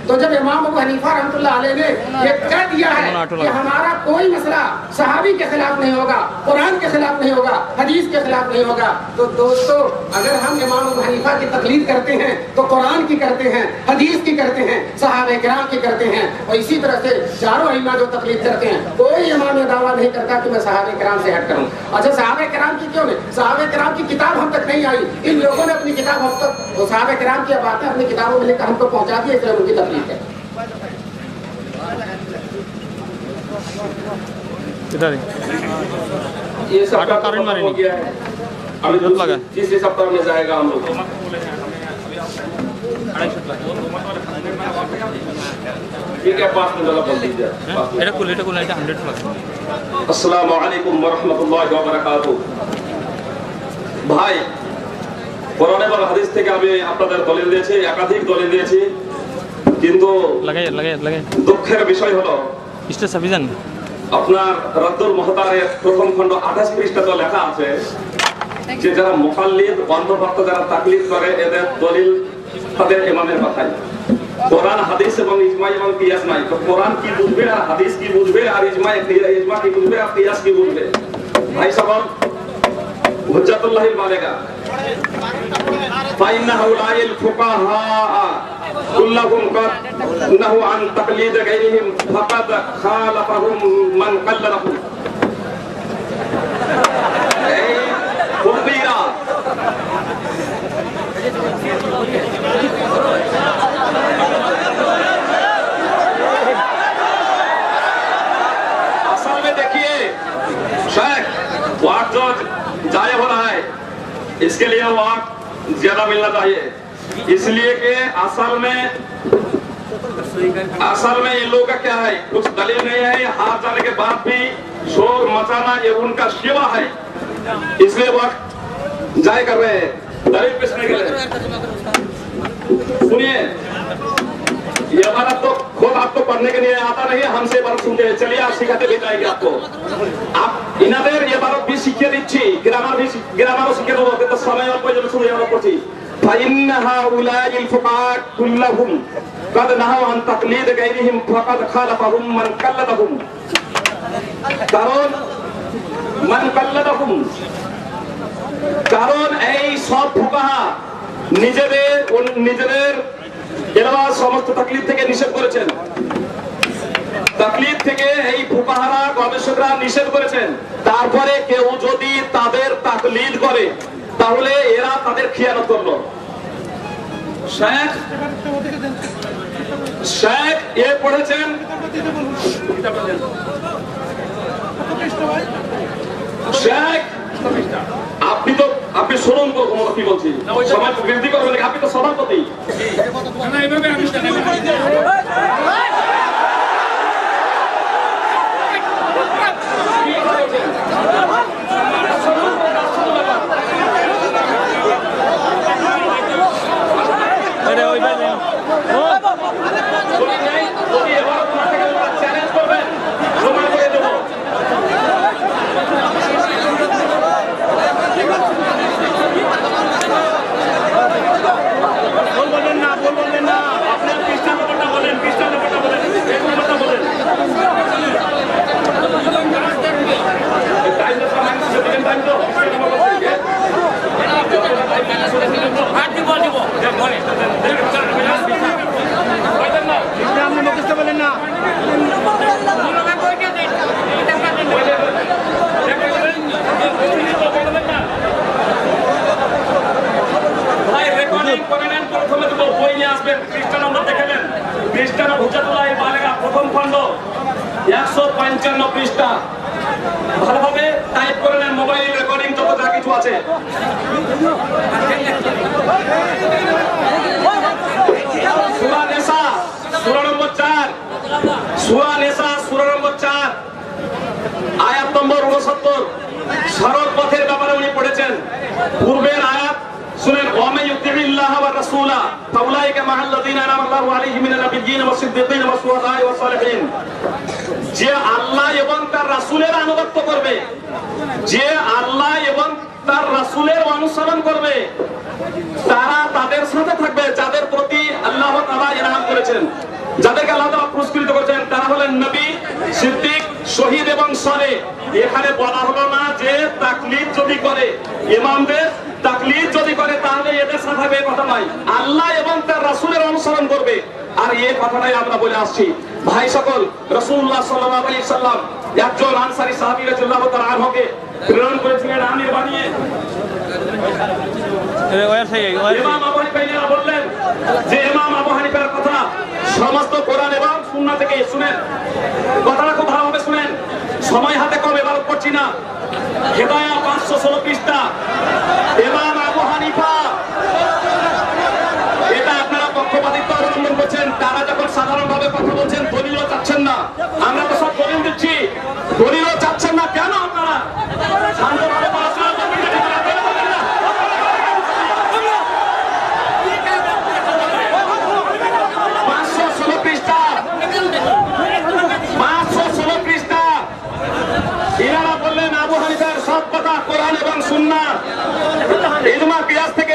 तो जब इमाम अबू हनीफा रहमतुल्लाह अलैह ने ये कह दिया है कि हमारा कोई मसला सहाबी के खिलाफ नहीं होगा, कुरान के खिलाफ नहीं होगा, हदीस के खिलाफ नहीं होगा, तो दोस्तों अगर हम इमाम अबू हनीफा की तकलीद करते हैं तो कुरान की करते हैं, हदीस की करते हैं, सहाबे किराम की करते हैं। और इसी तरह से चारों इमाम जो तकलीद करते हैं कोई इमाम ये दावा नहीं करता कि मैं सहाबे किराम से हट करूँ। अच्छा सहाबे किराम की क्यों नहीं? सहाबे किराम की किताब हम तक नहीं आई, इन लोगों ने अपनी किताब हम तक सहाबे किराम की बातें अपनी किताबों में लेकर हमको पहुंचा दी, इसलिए उनकी तकलीफ है। ये सब हो गया है, अभी तीसरे सप्ताह में जाएगा हम लोग। ठीक है 5 मिनट बोल दीजिए। अस्सलामु अलैकुम व रहमतुल्लाहि व बाराकातुहू। ভাই কোরআন এবং হাদিস থেকে আমি আপনাদের দলিল দিয়েছি, একাধিক দলিল দিয়েছি, কিন্তু দুঃখের বিষয় হলো আপনার রাদ্দুল মুহতারের প্রথম খণ্ড 28 পৃষ্ঠাতে লেখা আছে যে যারা মুকাল্লিদ অন্ধভক্ত যারা তাকলিদ করে এদের দলিল তাদের ইমামের কথাই, কোরআন হাদিস এবং ইজমা এবং কিয়াস নাই। তো কোরআন কি বুঝবে আর হাদিস কি বুঝবে আর ইজমা কি বুঝবে আর কিয়াস কি বুঝবে? ভাই সাহেব হুজ্জাতুল্লাহিল বালিগা ফাইন্না হাউলাইল ফুকাহা কুল্লাহুম কাদ নাহু আন তাকলিদ গায়রিহিম ফাকাদ খালাফাহুম মান কাল্লাহুম। এই মুফতিরা असल में देखिए शेख वक्त जो जाया हो रहा है इसके लिए वक्त ज्यादा मिलना चाहिए, इसलिए कि असल में इन लोगों का क्या है कुछ दलील नहीं है, हार जाने के बाद भी शोर मचाना ये उनका शिवा है, इसलिए वक्त जाया कर रहे हैं दलील पेश करने के लिए। सुनिए ये बात तो खुद आपको पढ़ने के लिए आता नहीं है, हमसे बात सुनते हैं, चलिए आप सिखाते भी जाएंगे आपको। आप इनादेर ये बात भी শিখিয়ে দিচ্ছি, গ্রামারও শিখিয়ে দেবো, কিন্তু সময় অল্প জন্য শুনে আমরা পড়ছি। ফাইন্না হাউলাইল ফুকাহা কুল্লাহুম কাদ নাহু আন তাকলিদ গায়রিহিম ফাকাদ খালাফাহুম মান কাল্লাদাহুম। কারণ মান কাল্লাদাহুম, কারণ এই সব ফুকাহা নিজেদের এলাকার সমস্ত তাকলিদ থেকে নিষেধ করেছেন, তাকলিদ থেকে এই ফুকাহারা গবেষকরা নিষেধ করেছেন। তারপরে কেউ যদি তাদের তাকলিদ করে তাহলে এরা তাদের খিয়ানত করলো। শেখ এ পড়েছেন শেখ, আপনি তো আপনি শুনুন প্রথমত কি বলছি, সমাজ বৃদ্ধি করবেন, আপনি তো সভাপতি। চ্যালেঞ্জ করবেন, প্রমাণ করে দেবো। বলবেন না, আপনার খ্রিস্টান ব্যাপারটা বলেন, খ্রিস্টান ব্যাপারটা বলেন, এই ব্যাপারটা বলেন। আপনি মুখস্থ বলেন না, প্রথমে দেবো, বই নিয়ে আসবেন, খ্রিস্টান নম্বর দেখে নেন। খ্রিস্টান হুজাতুল্লাহ বালেগা প্রথম খণ্ড 155 পৃষ্ঠা, ভালোভাবে টাইপ করে নেন, মোবাইল রেকর্ডিং যত যা কিছু আছে। সূরা নিসা সূরা নম্বর 4, সূরা নিসা সূরা নম্বর 4 আয়াত নম্বর 69, সরল পথের ব্যাপারে উনি পড়েছেন। পূর্বের আয়াত শুনেন, ওয়ামা ইউতিল্লাহ ওয়া রাসূলা ফাউলাইকা মাআল্লাযিনা আনআমা আল্লাহু আলাইহিম মিনাল নাবিয়্যিন ওয়াস সিদ্দীকিন ওয়াস শুহাদা'i ওয়াস সালিহিন। যে আল্লাহ এবং তার রাসূলের আনুগত্য করবে, যে আল্লাহ এবং তার রাসূলের অনুসরণ করবে, তারা তাদের সাথে থাকবে যাদের প্রতি আল্লাহ তাআলা ইনাম করেছেন, যাদেরকে আল্লাহ তাআলা পুরস্কৃত করেছেন, তারা হলেন নবী, সিদ্দিক, শহীদ এবং সালেহ। এখানে বলা হলো না যে তাকলিদ যদি করে, ইমামদের তাকলিদ যদি করে তাহলে এদের সাথে থাকবে, কথা নয়। আল্লাহ এবং তার রাসূলের অনুসরণ করবে, আর এই কথাটাই আমরা বলে আসছি। ভাই সকল, রাসূলুল্লাহ সাল্লাল্লাহু আলাইহি সাল্লাম একজন আনসারী সাহাবী রাদিয়াল্লাহু তাআলা আনহুকে প্রেরণ করেছিলেন আমির বানিয়ে। ইমাম আবু হানিফা বললেন যে ইমাম আবু হানিফার কথা সমস্ত কোরআন এবং সুন্নাহ থেকে শুনেন, কথাটা খুব ভালোভাবে শুনেন, সময় হাতে কম, এবার করছি না। হিদায়া 516 পৃষ্ঠা, ইমাম আবু হানিফা, এটা আপনারা পক্ষপাতিত্ব অবলম্বন করছেন। তারা যখন সাধারণভাবে কথা বলছেন, দলিলও চাচ্ছেন না, আমরা তো সব দলিল দিচ্ছি, দলিলও চাচ্ছেন না কেন? আপনারা শান্তভাবে পড়াশোনা করবেন না, 516 পৃষ্ঠা, 516 পৃষ্ঠা। এনারা বললেন আবু হানিফার সব কথা কোরআন এবং সুন্নাহ, ইজমা কিয়াস থেকে